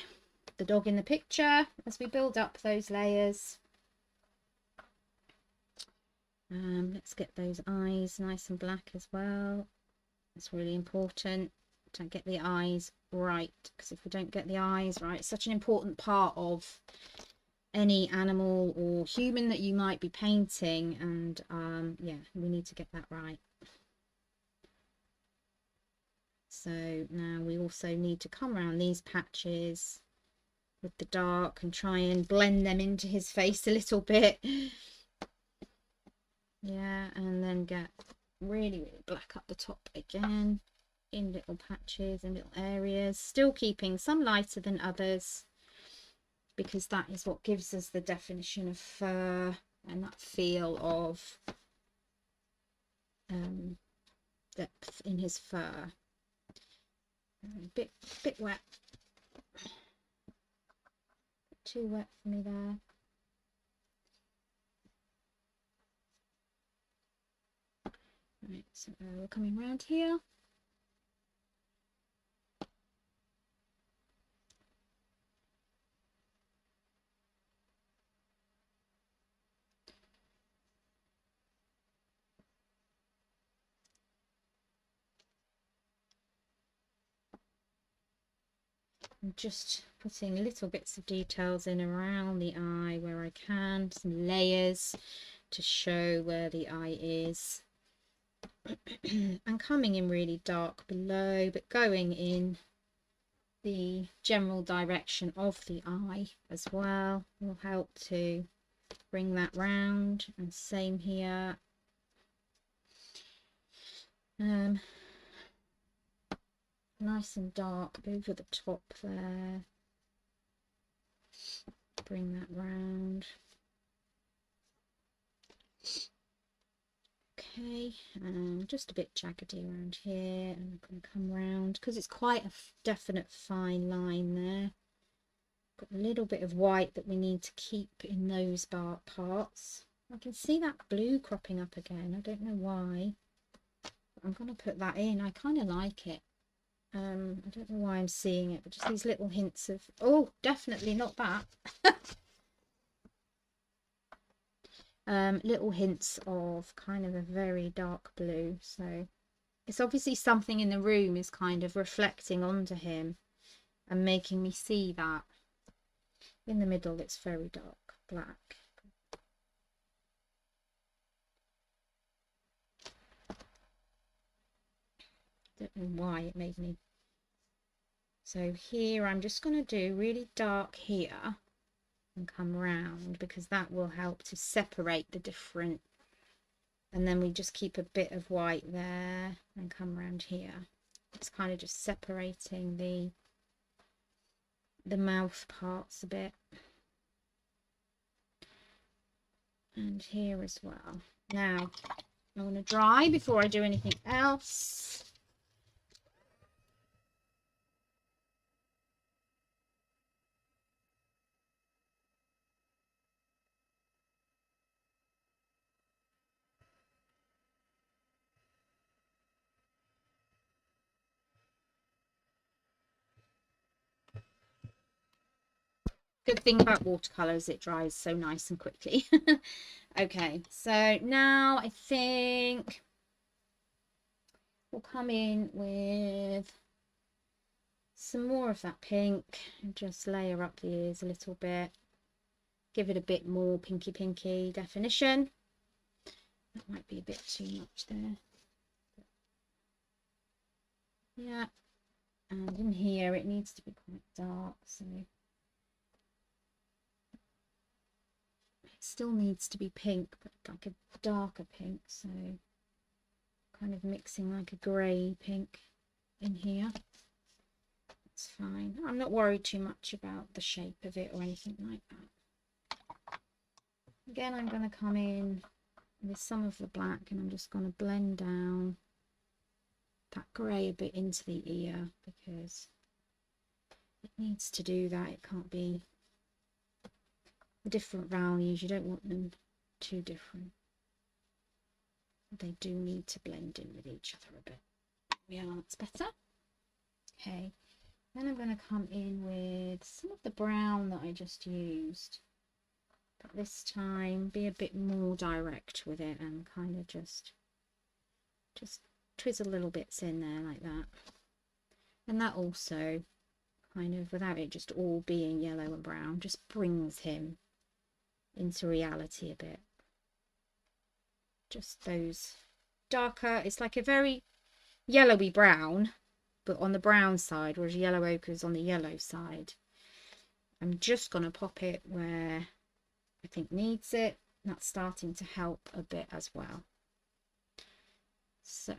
the dog in the picture as we build up those layers. Let's get those eyes nice and black as well. It's really important to get the eyes right, because if we don't get the eyes right, it's such an important part of any animal or human that you might be painting, and yeah, we need to get that right. So now we also need to come around these patches with the dark and try and blend them into his face a little bit. Yeah, and then get really, really black up the top again in little patches and little areas, still keeping some lighter than others, because that is what gives us the definition of fur and that feel of depth in his fur. A bit wet, too wet for me there. Right, so we're coming round here. I'm just putting little bits of details in around the eye where I can, some layers to show where the eye is. And coming in really dark below, but going in the general direction of the eye as well will help to bring that round. And same here. Nice and dark over the top there. Bring that round. Okay, and just a bit jaggedy around here, and I'm going to come round because it's quite a definite fine line there. Got a little bit of white that we need to keep in those bark parts. I can see that blue cropping up again. I don't know why, but I'm going to put that in. I kind of like it. I don't know why I'm seeing it, but just these little hints of, oh, definitely not that. Little hints of kind of a very dark blue. So it's obviously something in the room is kind of reflecting onto him and making me see that. In the middle it's very dark black. Don't know why it made me. So here I'm just going to do really dark here and come round, because that will help to separate the different, and then we just keep a bit of white there and come round here. It's kind of just separating the mouth parts a bit, and here as well. Now I want to dry before I do anything else. Good thing about watercolour is it dries so nice and quickly. Okay, so now I think we'll come in with some more of that pink and just layer up the ears a little bit, give it a bit more pinky definition. That might be a bit too much there. Yeah, and in here it needs to be quite dark, so it still needs to be pink, but like a darker pink, so kind of mixing like a grey pink in here. That's fine. I'm not worried too much about the shape of it or anything like that. Again, I'm going to come in with some of the black, and I'm just going to blend down that grey a bit into the ear, because it needs to do that. It can't be the different values, you don't want them too different. They do need to blend in with each other a bit. Yeah, that's better. Okay, then I'm going to come in with some of the brown that I just used, but this time be a bit more direct with it and kind of just twizzle little bits in there like that. And that also kind of, without it just all being yellow and brown, just brings him into reality a bit. Just those darker, it's like a very yellowy brown, but on the brown side, whereas yellow ochre is on the yellow side. I'm just going to pop it where I think needs it. That's starting to help a bit as well. So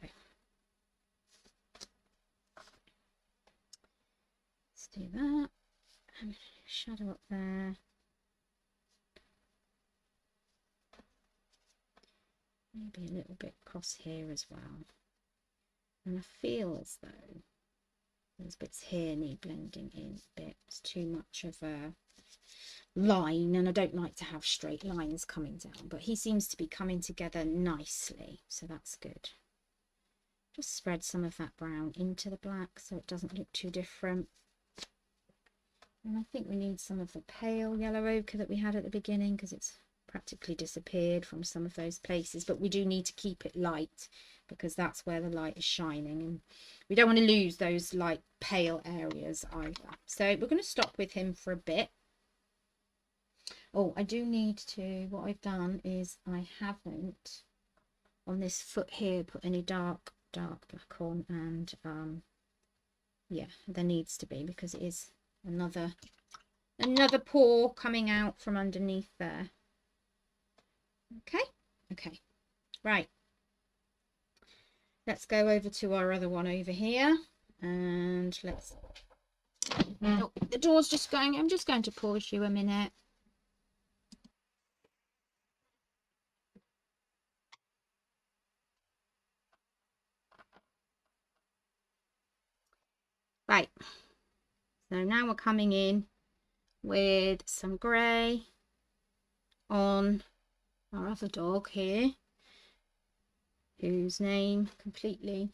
let's do that. Shadow up there. Maybe a little bit across here as well. And I feel as though those bits here need blending in a bit. It's too much of a line, and I don't like to have straight lines coming down, but he seems to be coming together nicely, so that's good. Just spread some of that brown into the black so it doesn't look too different. And I think we need some of the pale yellow ochre that we had at the beginning, because it's practically disappeared from some of those places, but we do need to keep it light because that's where the light is shining, and we don't want to lose those light pale areas either. So we're going to stop with him for a bit. Oh, I do need to, what I've done is I haven't on this foot here put any dark black on, and yeah, there needs to be, because it is another paw coming out from underneath there. Okay, right, let's go over to our other one over here, and let's, oh, the door's just going, I'm just going to pause you a minute. Right, so now we're coming in with some grey on our other dog here, whose name completely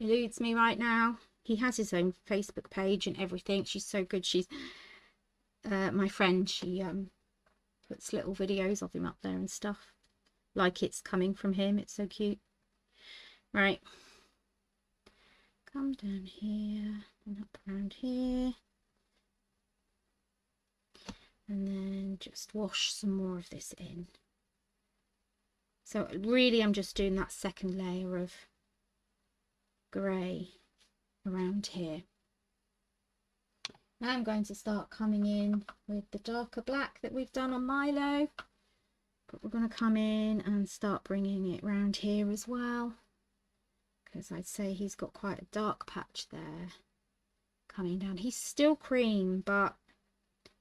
eludes me right now. He has his own Facebook page and everything. She's so good. She's my friend. She puts little videos of him up there and stuff, like it's coming from him. It's so cute. Right, come down here and up around here, and then just wash some more of this in. So really I'm just doing that second layer of grey around here. Now I'm going to start coming in with the darker black that we've done on Milo, but we're going to come in and start bringing it round here as well, because I'd say he's got quite a dark patch there coming down. He's still cream, but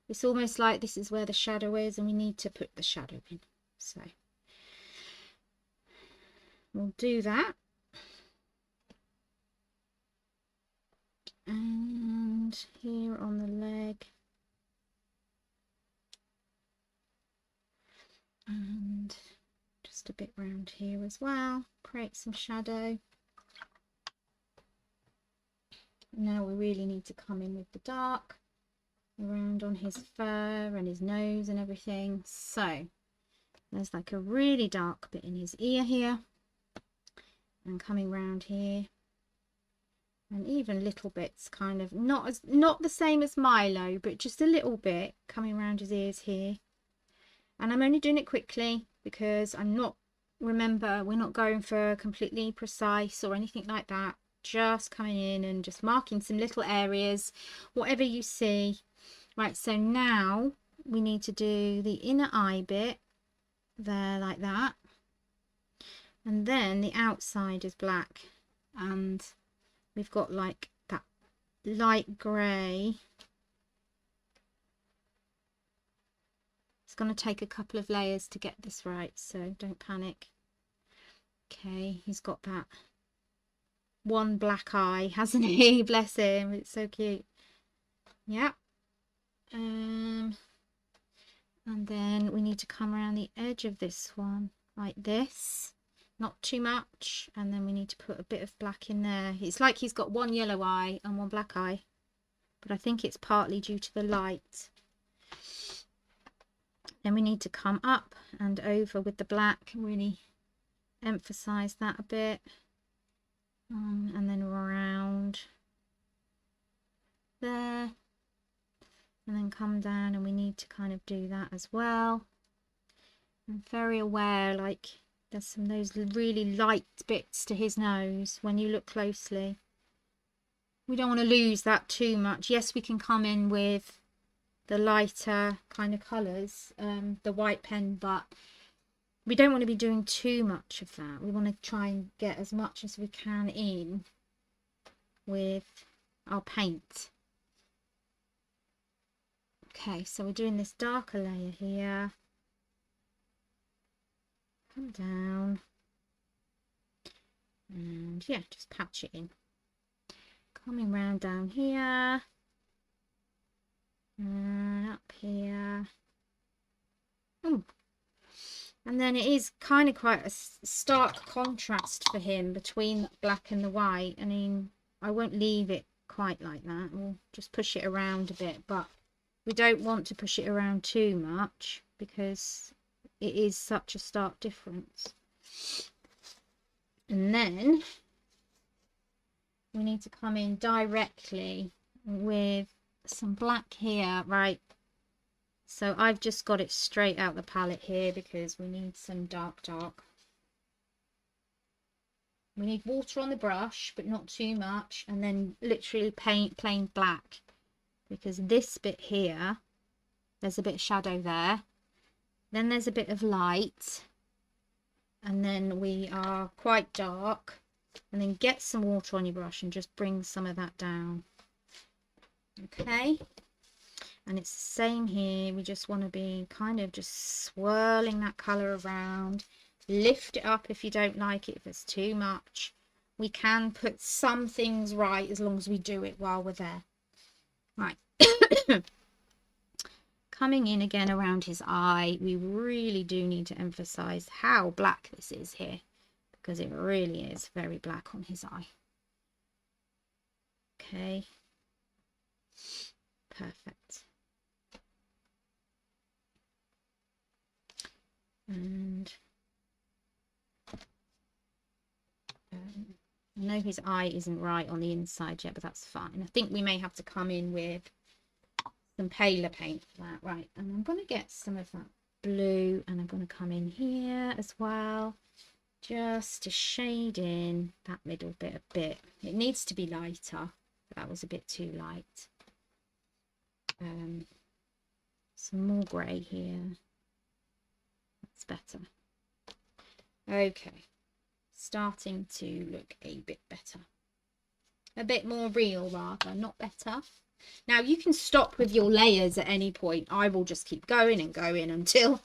it's almost like this is where the shadow is, and we need to put the shadow in. So we'll do that. And here on the leg, and just a bit round here as well, create some shadow. Now we really need to come in with the dark around on his fur and his nose and everything. So there's like a really dark bit in his ear here, and coming round here, and even little bits, kind of not the same as Milo, but just a little bit coming around his ears here. And I'm only doing it quickly because I'm not, remember, we're not going for completely precise or anything like that. Just coming in and just marking some little areas, whatever you see. Right, so now we need to do the inner eye bit there like that, and then the outside is black, and we've got like that light grey. It's going to take a couple of layers to get this right, so don't panic. Okay, he's got that one black eye, hasn't he? Bless him, it's so cute. Yeah. And then we need to come around the edge of this one like this, not too much, and then we need to put a bit of black in there. It's like he's got one yellow eye and one black eye, but I think it's partly due to the light. Then we need to come up and over with the black, really emphasize that a bit, and then around there. and then come down, and we need to kind of do that as well. I'm very aware, like, there's some of those really light bits to his nose when you look closely. We don't want to lose that too much. Yes, we can come in with the lighter kind of colours, the white pen, but we don't want to be doing too much of that. We want to try and get as much as we can in with our paint. Okay, so we're doing this darker layer here. Come down. And yeah, just patch it in. Coming round down here. And up here. Oh. And then it is kind of quite a stark contrast for him between the black and the white. I mean, I won't leave it quite like that. We'll just push it around a bit, but we don't want to push it around too much because it is such a stark difference. And then we need to come in directly with some black here, right? So I've just got it straight out the palette here because we need some dark. We need water on the brush, but not too much. And then literally paint plain black. Because this bit here, there's a bit of shadow there. Then there's a bit of light. And then we are quite dark. And then get some water on your brush and just bring some of that down. Okay. And it's the same here. We just want to be kind of just swirling that colour around. Lift it up if you don't like it, if it's too much. We can put some things right as long as we do it while we're there. Right. Coming in again around his eye, we really do need to emphasise how black this is here. Because it really is very black on his eye. Okay. Perfect. And I know his eye isn't right on the inside yet, but that's fine. I think we may have to come in with some paler paint for that. Right, and I'm going to get some of that blue, and I'm going to come in here as well, just to shade in that middle bit a bit. It needs to be lighter. That was a bit too light. Some more grey here. That's better. Okay, starting to look a bit better. A bit more real rather, not better. Now you can stop with your layers at any point. I will just keep going and going until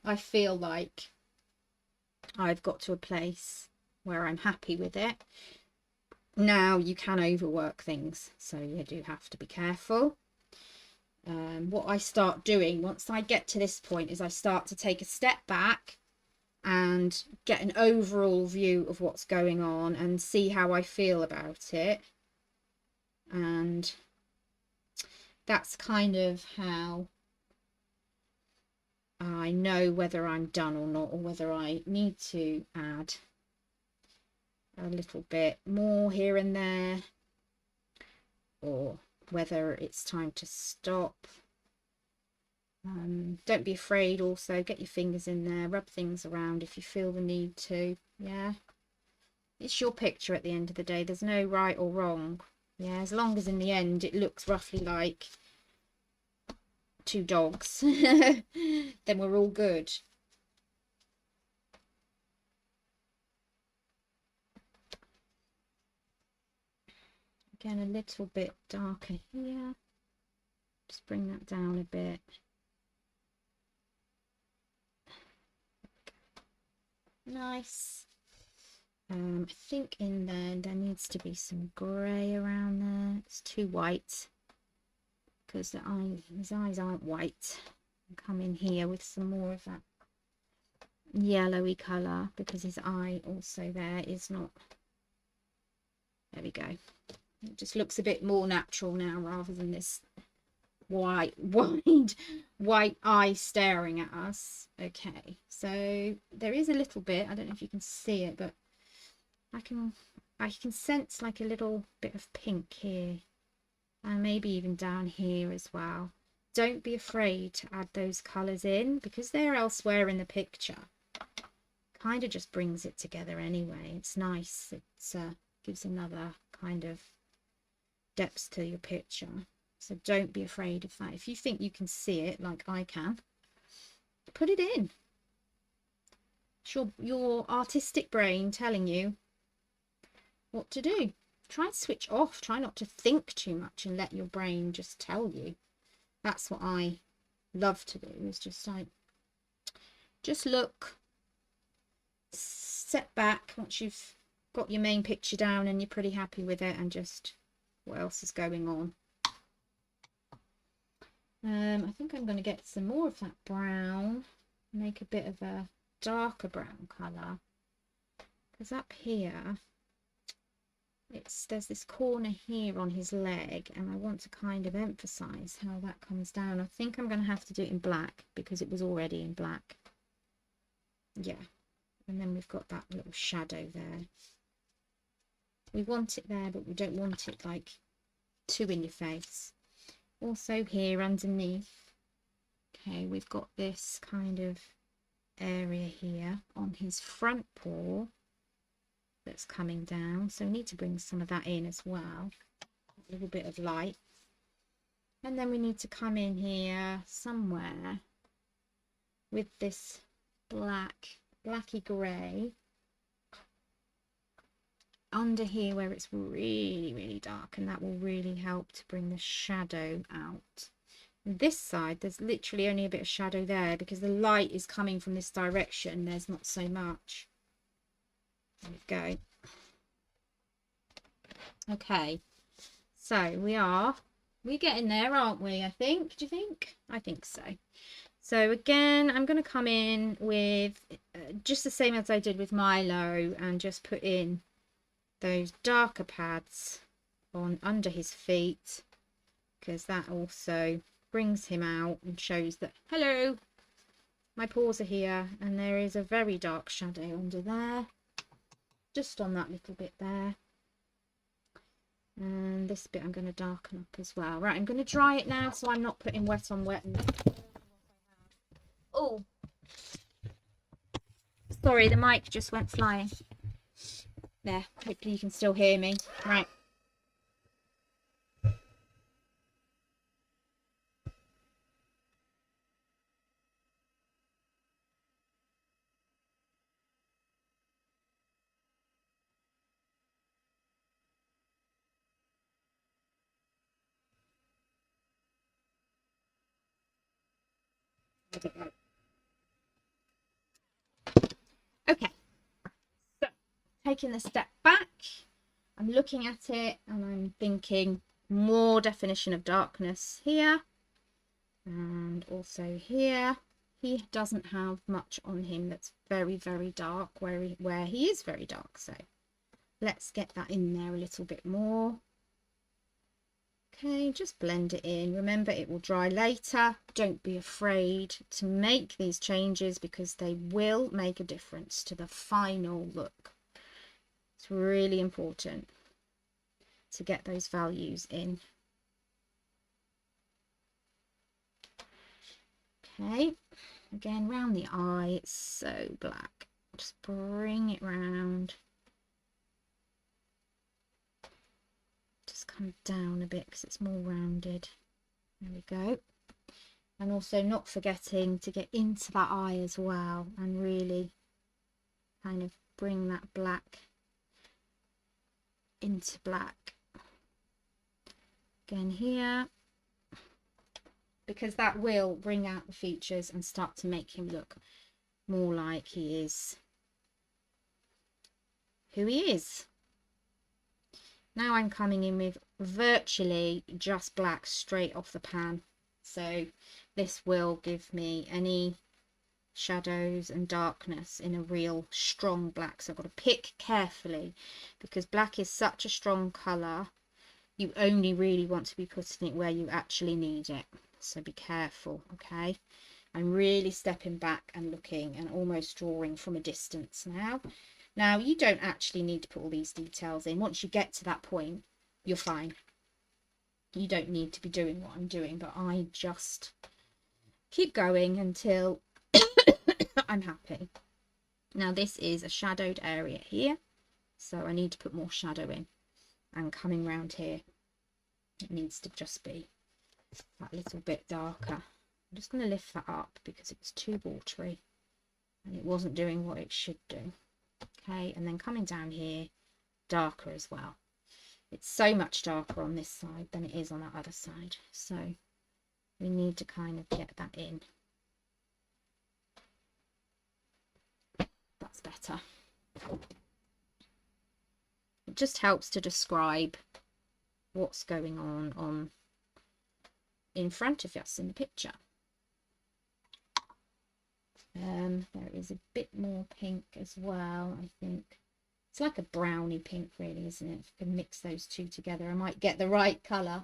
I feel like I've got to a place where I'm happy with it. Now you can overwork things, so you do have to be careful. What I start doing once I get to this point is I start to take a step back and get an overall view of what's going on and see how I feel about it. And that's kind of how I know whether I'm done or not, or whether I need to add a little bit more here and there, or whether it's time to stop. Don't be afraid. Also get your fingers in there, rub things around if you feel the need to. Yeah, it's your picture at the end of the day. There's no right or wrong. Yeah, as long as in the end it looks roughly like two dogs, then we're all good. Again, a little bit darker here. Just bring that down a bit. Nice. I think in there needs to be some grey around there. It's too white because his eyes aren't white. I'll come in here with some more of that yellowy colour because his eye also there is not. There we go. It just looks a bit more natural now rather than this white eye staring at us. Okay, so there is a little bit, I don't know if you can see it, but I can sense like a little bit of pink here, and maybe even down here as well. don't be afraid to add those colours in, because they're elsewhere in the picture. Kind of just brings it together anyway. It's nice. It gives another kind of depth to your picture. So don't be afraid of that. If you think you can see it like I can, put it in. It's your artistic brain telling you what to do. Try and switch off. Try not to think too much and let your brain just tell you. That's what I love to do, is just like, just look, step back once you've got your main picture down and you're pretty happy with it, and just what else is going on. I think I'm going to get some more of that brown, make a bit of a darker brown colour, because up here there's this corner here on his leg, and I want to kind of emphasize how that comes down. I think I'm going to have to do it in black because it was already in black. Yeah, and then we've got that little shadow there. We want it there, but we don't want it like too in your face. Also here underneath, okay, we've got this kind of area here on his front paw that's coming down, so we need to bring some of that in as well, a little bit of light. And then we need to come in here somewhere with this blacky grey under here where it's really dark, and that will really help to bring the shadow out. And this side, there's literally only a bit of shadow there because the light is coming from this direction. There's not so much. There we go. Okay, so we're getting there, aren't we? I think. Do you think? I think so. So again, I'm going to come in with just the same as I did with Milo, and just put in those darker pads on under his feet, because that also brings him out and shows that, hello, my paws are here, and there is a very dark shadow under there, just on that little bit there. And this bit I'm going to darken up as well. Right, I'm going to dry it now so I'm not putting wet on wet. Oh, sorry, the mic just went flying. There, hopefully you can still hear me. Right. Okay, so taking a step back, I'm looking at it and I'm thinking more definition of darkness here, and also here. He doesn't have much on him that's very dark, where he is very dark, so let's get that in there a little bit more. Okay, just blend it in. Remember, it will dry later. Don't be afraid to make these changes because they will make a difference to the final look. It's really important to get those values in. Okay, again, round the eye, it's so black. Just bring it round. Just come down a bit because it's more rounded. There we go. And also not forgetting to get into that eye as well and really kind of bring that black into black. Again here, because that will bring out the features and start to make him look more like he is who he is. Now I'm coming in with virtually just black straight off the pan. So this will give me any shadows and darkness in a real strong black. So I've got to pick carefully because black is such a strong colour. You only really want to be putting it where you actually need it. So be careful, okay? I'm really stepping back and looking and almost drawing from a distance now. Now, you don't actually need to put all these details in. Once you get to that point, you're fine. You don't need to be doing what I'm doing, but I just keep going until I'm happy. Now this is a shadowed area here, so I need to put more shadow in, and coming round here it needs to just be that little bit darker. I'm just going to lift that up because it was too watery and it wasn't doing what it should do. Okay, and then coming down here, darker as well. It's so much darker on this side than it is on that other side, so we need to kind of get that in. That's better. It just helps to describe what's going on in front of us in the picture. There is a bit more pink as well, I think. It's like a browny pink really, isn't it? If I can mix those two together, I might get the right colour.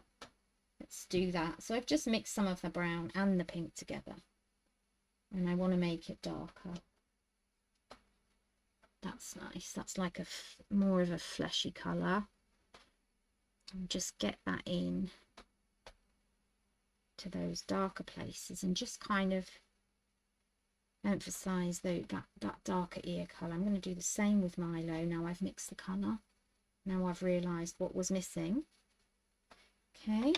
Let's do that. So I've just mixed some of the brown and the pink together, and I want to make it darker. That's nice. That's like a more of a fleshy colour. And just get that in to those darker places and just kind of emphasize that darker ear colour. I'm going to do the same with Milo. Now I've mixed the colour. Now I've realised what was missing. Okay.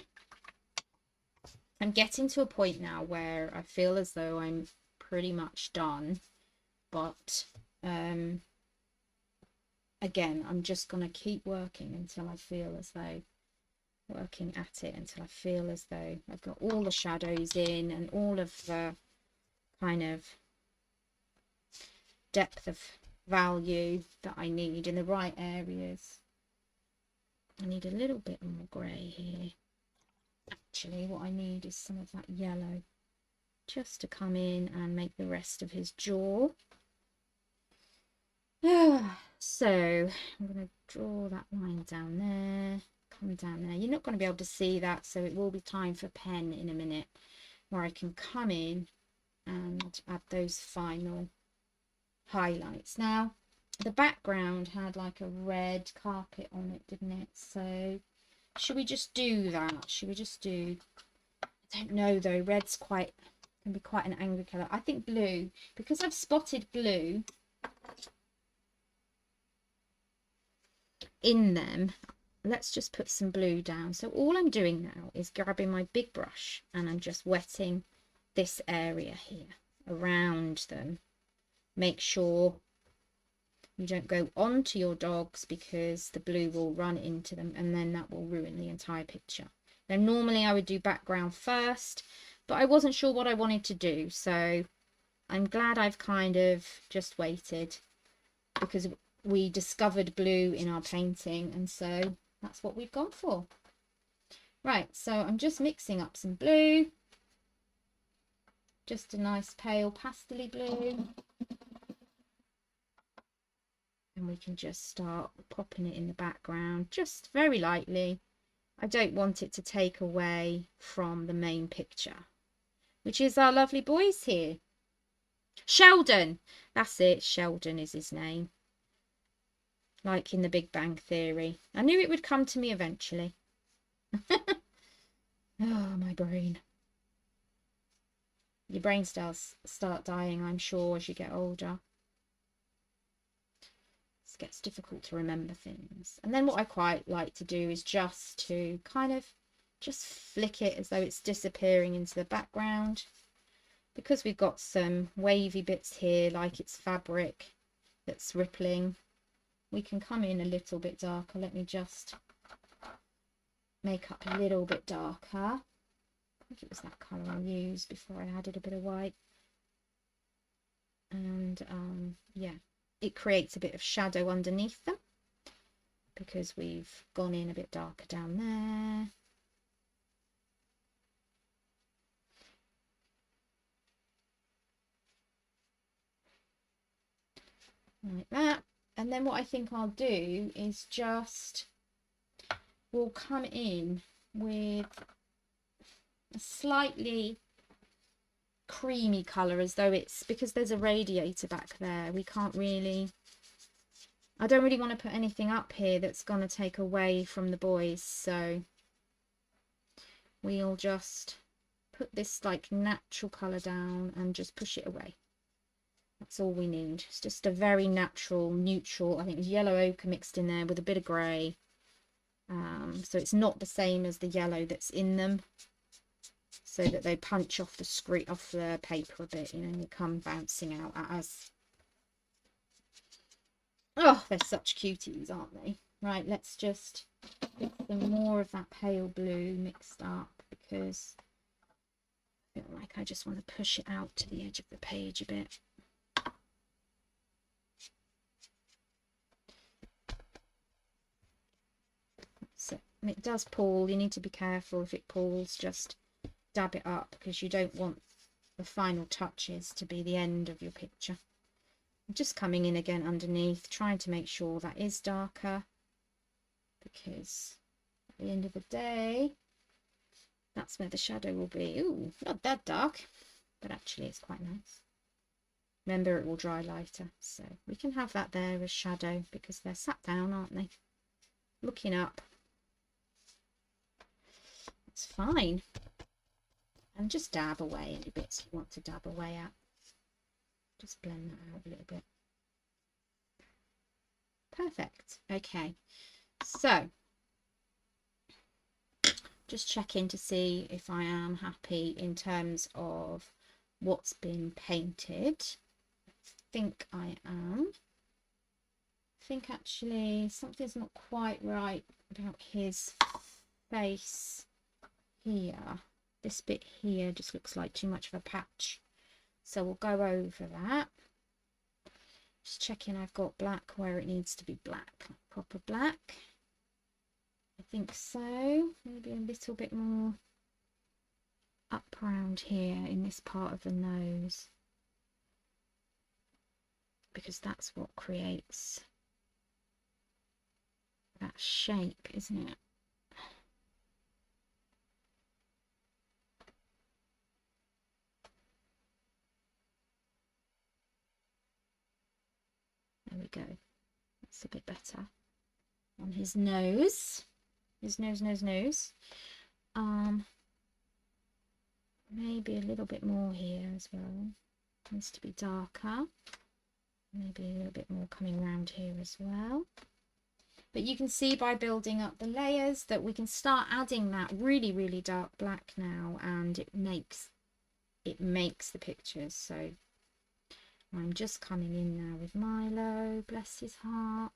I'm getting to a point now where I feel as though I'm pretty much done, but again, I'm just going to keep working until I feel as though until I feel as though I've got all the shadows in and all of the kind of depth of value that I need in the right areas. I need a little bit more grey here. Actually, what I need is some of that yellow just to come in and make the rest of his jaw. So I'm going to draw that line down there, come down there. You're not going to be able to see that, so it will be time for pen in a minute where I can come in and add those final highlights. Now the background had like a red carpet on it, didn't it? So should we just do that? Should we just do, I don't know though, red's can be quite an angry colour. I think blue, because I've spotted blue in them, let's just put some blue down. So all I'm doing now is grabbing my big brush and I'm just wetting this area here around them. Make sure you don't go onto your dogs because the blue will run into them and then that will ruin the entire picture. Now normally I would do background first, but I wasn't sure what I wanted to do, so I'm glad I've kind of just waited because we discovered blue in our painting, and so that's what we've gone for. Right, so I'm just mixing up some blue, just a nice pale pastel-y blue, and we can just start popping it in the background just very lightly. I don't want it to take away from the main picture, which is our lovely boys here. Sheldon, that's it, Sheldon is his name, like in the Big Bang Theory. I knew it would come to me eventually. Oh, my brain. Your brain cells start dying, I'm sure, as you get older. It gets difficult to remember things. And then what I quite like to do is just to kind of just flick it as though it's disappearing into the background. Because we've got some wavy bits here, like it's fabric that's rippling, we can come in a little bit darker. Let me just make up a little bit darker. I think it was that colour I used before I added a bit of white. And yeah, it creates a bit of shadow underneath them because we've gone in a bit darker down there. Like that. And then what I think I'll do is just, we'll come in with a slightly creamy colour, as though it's, because there's a radiator back there, we can't really, I don't really want to put anything up here that's going to take away from the boys, so we'll just put this like natural colour down and just push it away. That's all we need. It's just a very natural, neutral, I think yellow ochre mixed in there with a bit of grey. So it's not the same as the yellow that's in them, so that they punch off the screen, off the paper a bit, you know, and they come bouncing out at us. Oh, they're such cuties, aren't they? Right, let's just get some more of that pale blue mixed up, because I feel like I just want to push it out to the edge of the page a bit. So it does pull. You need to be careful if it pulls, just dab it up, because you don't want the final touches to be the end of your picture. I'm just coming in again underneath, trying to make sure that is darker, because at the end of the day, that's where the shadow will be. Ooh, not that dark, but actually it's quite nice. Remember, it will dry lighter, so we can have that there as shadow, because they're sat down, aren't they? Looking up. It's fine. And just dab away any bits you want to dab away at. Just blend that out a little bit. Perfect. Okay, so just checking to see if I am happy in terms of what's been painted. I think I am. I think actually something's not quite right about his face here. This bit here just looks like too much of a patch, so we'll go over that. Just checking I've got black where it needs to be black, proper black. I think so. Maybe a little bit more up around here in this part of the nose, because that's what creates that shape, isn't it? There we go. That's a bit better. On his nose. His nose. Maybe a little bit more here as well. Needs to be darker. Maybe a little bit more coming around here as well. But you can see by building up the layers that we can start adding that really, really dark black now, and it makes the pictures. So I'm just coming in now with Milo, bless his heart.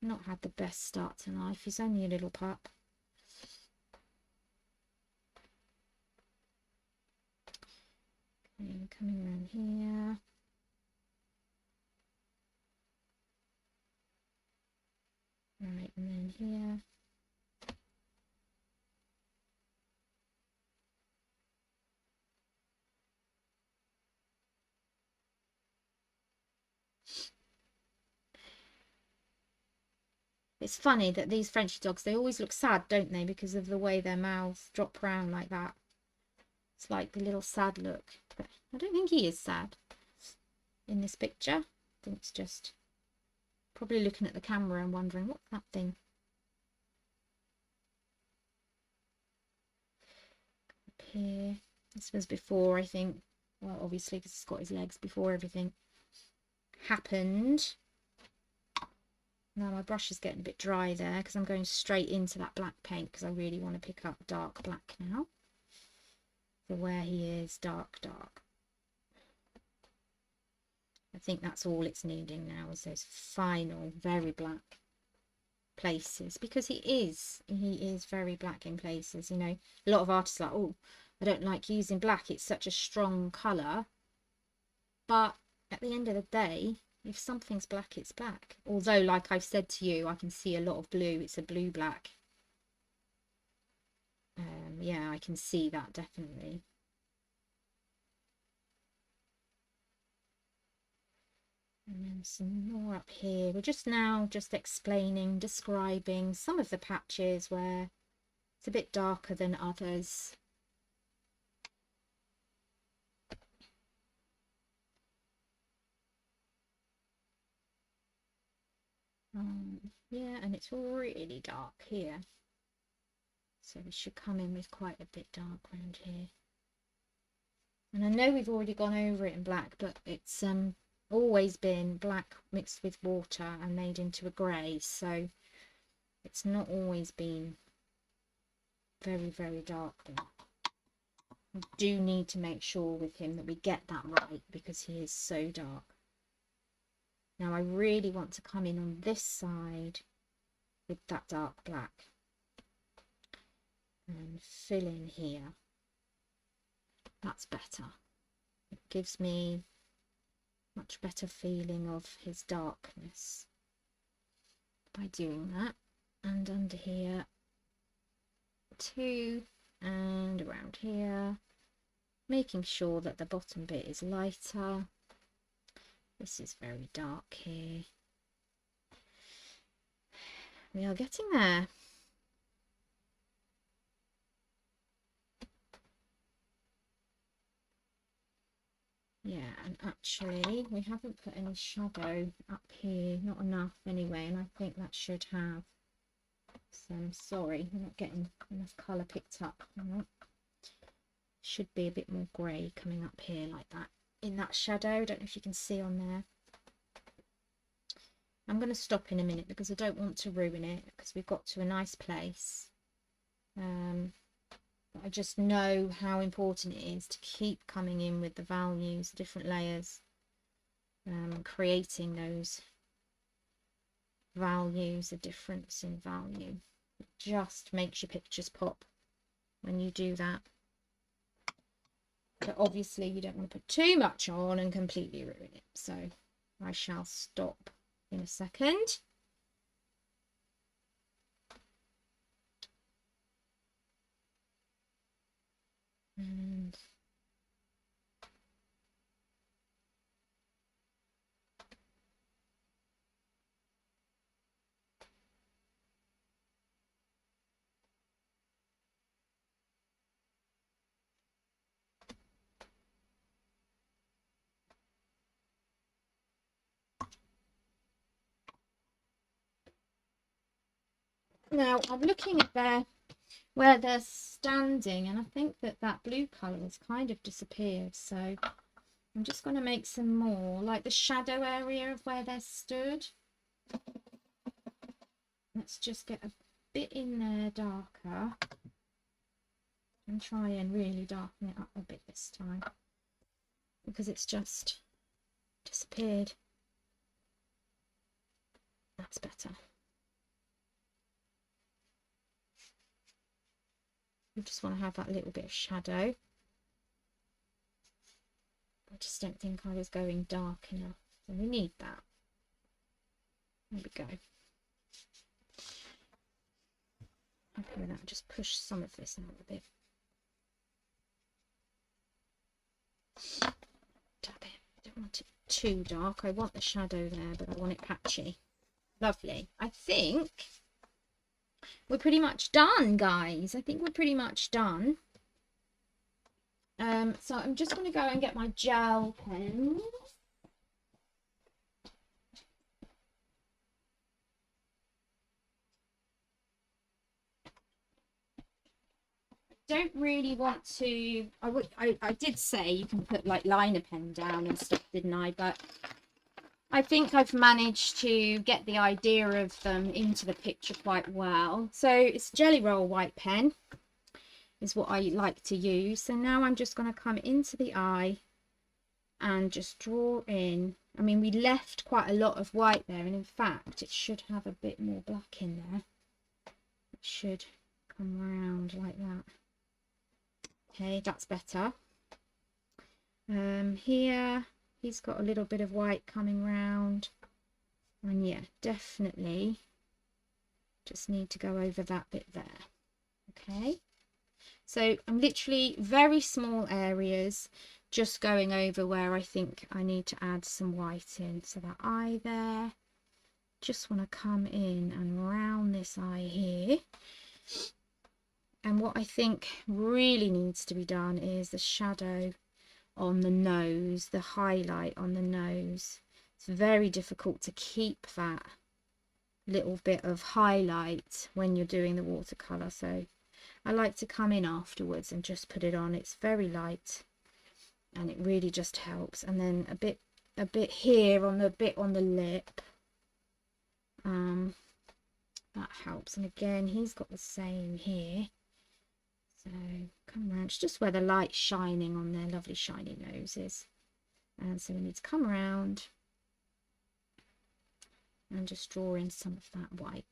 Not had the best start to life. He's only a little pup. Okay, coming around here. Right, and then here. It's funny that these Frenchie dogs, they always look sad, don't they? Because of the way their mouths drop around like that. It's like the little sad look. But I don't think he is sad in this picture. I think it's just probably looking at the camera and wondering, what's that thing? Up here. This was before, I think. Well, obviously, because he's got his legs before everything happened. Now my brush is getting a bit dry there, because I'm going straight into that black paint, because I really want to pick up dark black now. So where he is, dark. I think that's all it's needing now, is those final, very black places, because he is very black in places. You know, a lot of artists are like, oh, I don't like using black, it's such a strong colour. But at the end of the day, if something's black, it's black. Although, like I've said to you, I can see a lot of blue. It's a blue-black. Yeah, I can see that definitely. And then some more up here. We're just explaining, describing some of the patches where it's a bit darker than others. Yeah, and it's really dark here. So we should come in with quite a bit dark around here. And I know we've already gone over it in black, but it's always been black mixed with water and made into a grey, so it's not always been very, very dark there. We do need to make sure with him that we get that right, because he is so dark. Now I really want to come in on this side with that dark black and fill in here. That's better. It gives me much better feeling of his darkness by doing that. And under here too, and around here, making sure that the bottom bit is lighter. This is very dark here. We are getting there. Yeah, and actually we haven't put any shadow up here, not enough anyway, and I think that should have. So I'm sorry, we're not getting enough colour picked up. Should be a bit more grey coming up here like that in that shadow. I don't know if you can see on there. I'm going to stop in a minute because I don't want to ruin it, because we've got to a nice place. I just know how important it is to keep coming in with the values, different layers, creating those values, a difference in value. It just makes your pictures pop when you do that. But obviously you don't want to put too much on and completely ruin it. So I shall stop in a second. And now I'm looking at where they're standing, and I think that that blue colour has kind of disappeared, so I'm just going to make some more, like the shadow area of where they're stood. Let's just get a bit in there darker and try and really darken it up a bit this time, because it's just disappeared. That's better. We just want to have that little bit of shadow. I just don't think I was going dark enough, so we need that. There we go. Okay with that, just push some of this out a bit. Dab it. I don't want it too dark. I want the shadow there, but I want it patchy. Lovely. I think we're pretty much done, guys. I think we're pretty much done. So I'm just going to go and get my gel pens. Don't really want to. I did say you can put like liner pen down and stuff, didn't I? But I think I've managed to get the idea of them into the picture quite well. So it's Jelly Roll white pen is what I like to use. So now I'm just going to come into the eye and just draw in. I mean, we left quite a lot of white there, and in fact it should have a bit more black in there. It should come around like that. Okay, that's better. Here he's got a little bit of white coming round, and yeah, definitely just need to go over that bit there. Okay, so I'm literally very small areas, just going over where I think I need to add some white in. So that eye there, just want to come in and round this eye here. And what I think really needs to be done is the shadow on the nose, the highlight on the nose. It's very difficult to keep that little bit of highlight when you're doing the watercolour. So I like to come in afterwards and just put it on. It's very light and it really just helps. And then a bit here on the bit on the lip. That helps. And again, he's got the same here. So come around. It's just where the light's shining on their lovely shiny noses. And so we need to come around and just draw in some of that white.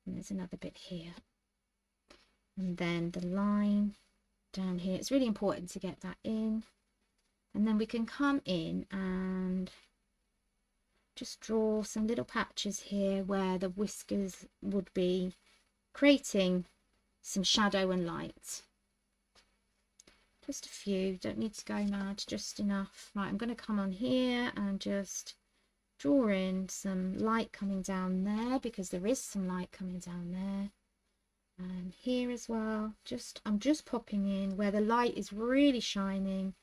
And there's another bit here. And then the line down here. It's really important to get that in. And then we can come in and just draw some little patches here where the whiskers would be, creating some shadow and light. Just a few, don't need to go mad, just enough. Right, I'm going to come on here and just draw in some light coming down there, because there is some light coming down there. And here as well, I'm just popping in where the light is really shining,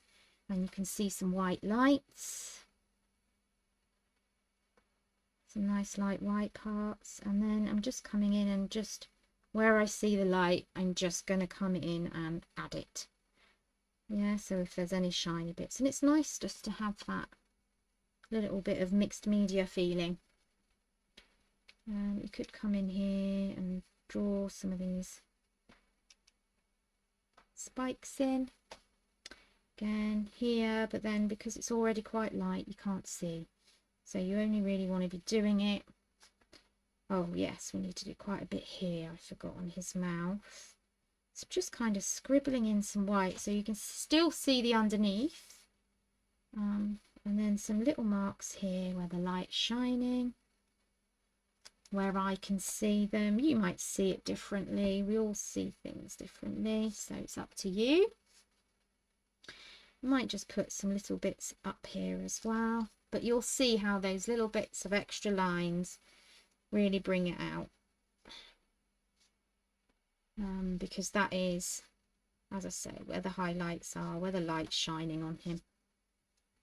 and you can see some white lights. Some nice light white parts, and then I'm just coming in and just where I see the light, I'm just going to come in and add it. Yeah, so if there's any shiny bits, and it's nice just to have that little bit of mixed media feeling. You could come in here and draw some of these spikes in again here, but then because it's already quite light, you can't see. So you only really want to be doing it. Oh yes, we need to do quite a bit here. I forgot on his mouth. So just kind of scribbling in some white so you can still see the underneath. And then some little marks here where the light's shining, where I can see them. You might see it differently. We all see things differently, so it's up to you. I might just put some little bits up here as well. But you'll see how those little bits of extra lines really bring it out. Because that is, as I say, where the highlights are, where the light's shining on him.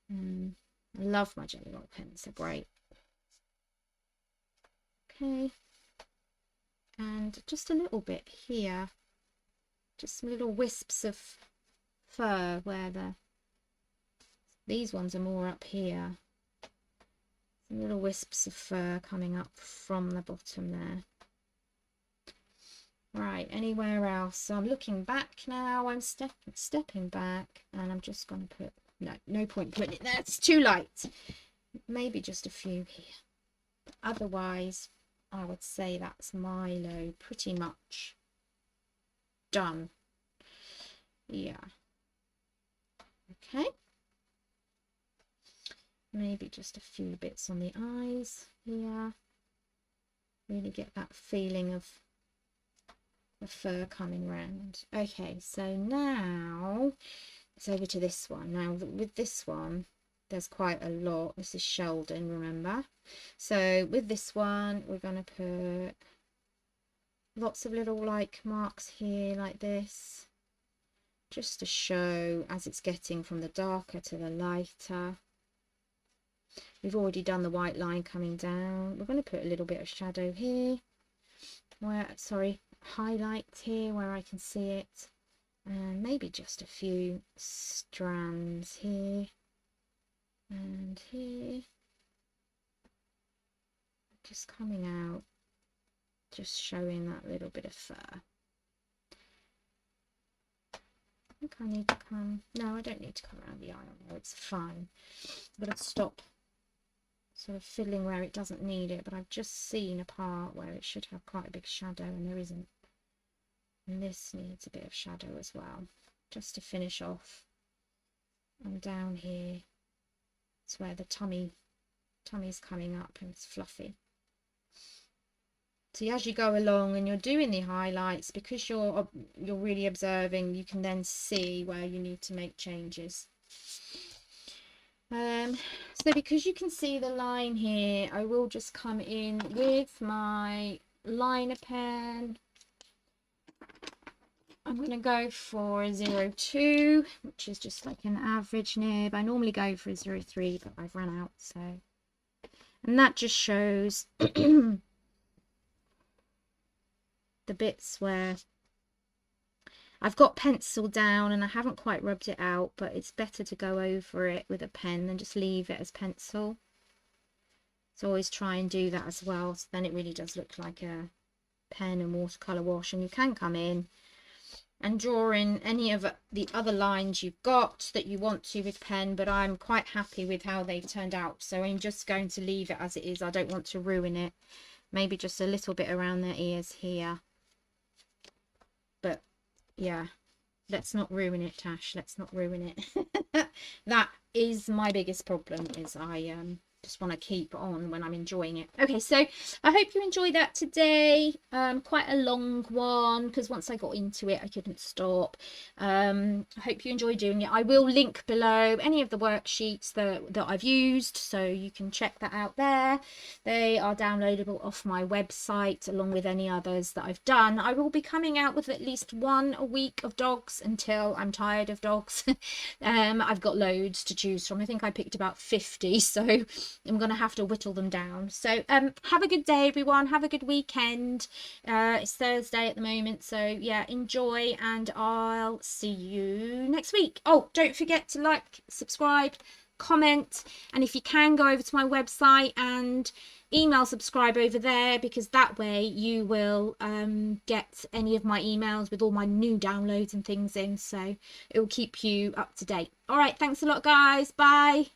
I love my jelly roll pens, they're great. Okay. And just a little bit here. Just some little wisps of fur where these ones are more up here. Some little wisps of fur coming up from the bottom there. Right, anywhere else? So I'm looking back now. I'm stepping back, and I'm just going to put, no point putting it there. It's too light. Maybe just a few here. Otherwise, I would say that's Milo pretty much done. Yeah. Okay. Maybe just a few bits on the eyes here. Really get that feeling of the fur coming round. Okay, so now it's over to this one. Now with this one, there's quite a lot. This is Sheldon, remember? So with this one, we're going to put lots of little like marks here like this, just to show as it's getting from the darker to the lighter. We've already done the white line coming down. We're going to put a little bit of shadow here, highlight here where I can see it, and maybe just a few strands here and here, just coming out, just showing that little bit of fur. I think I need to come, no, I don't need to come around the eye on there, it's fine. I've got to stop sort of fiddling where it doesn't need it, but I've just seen a part where it should have quite a big shadow and there isn't. And this needs a bit of shadow as well, just to finish off. And down here, it's where the tummy's coming up and it's fluffy. See, as you go along and you're doing the highlights, because you're really observing, you can then see where you need to make changes. So because you can see the line here, I will just come in with my liner pen. I'm going to go for a 02, which is just like an average nib. I normally go for a 03, but I've run out, so. And that just shows the bits where I've got pencil down and I haven't quite rubbed it out, but it's better to go over it with a pen than just leave it as pencil. So always try and do that as well, so then it really does look like a pen and watercolour wash. And you can come in and draw in any of the other lines you've got that you want to with pen, but I'm quite happy with how they've turned out, so I'm just going to leave it as it is. I don't want to ruin it. Maybe just a little bit around their ears here, but yeah, let's not ruin it, Tash. Let's not ruin it. That is my biggest problem, is I just want to keep on when I'm enjoying it. Okay, so I hope you enjoyed that today. Quite a long one, because once I got into it I couldn't stop. I hope you enjoy doing it. I will link below any of the worksheets that I've used, so you can check that out there. They are downloadable off my website, along with any others that I've done. I will be coming out with at least one a week of dogs until I'm tired of dogs. I've got loads to choose from. I think I picked about 50, so I'm going to have to whittle them down. So have a good day, everyone. Have a good weekend. It's Thursday at the moment, so yeah, enjoy, and I'll see you next week. Oh, don't forget to like, subscribe, comment, and if you can, go over to my website and email subscribe over there, because that way you will get any of my emails with all my new downloads and things in, so it will keep you up to date. All right, thanks a lot, guys. Bye.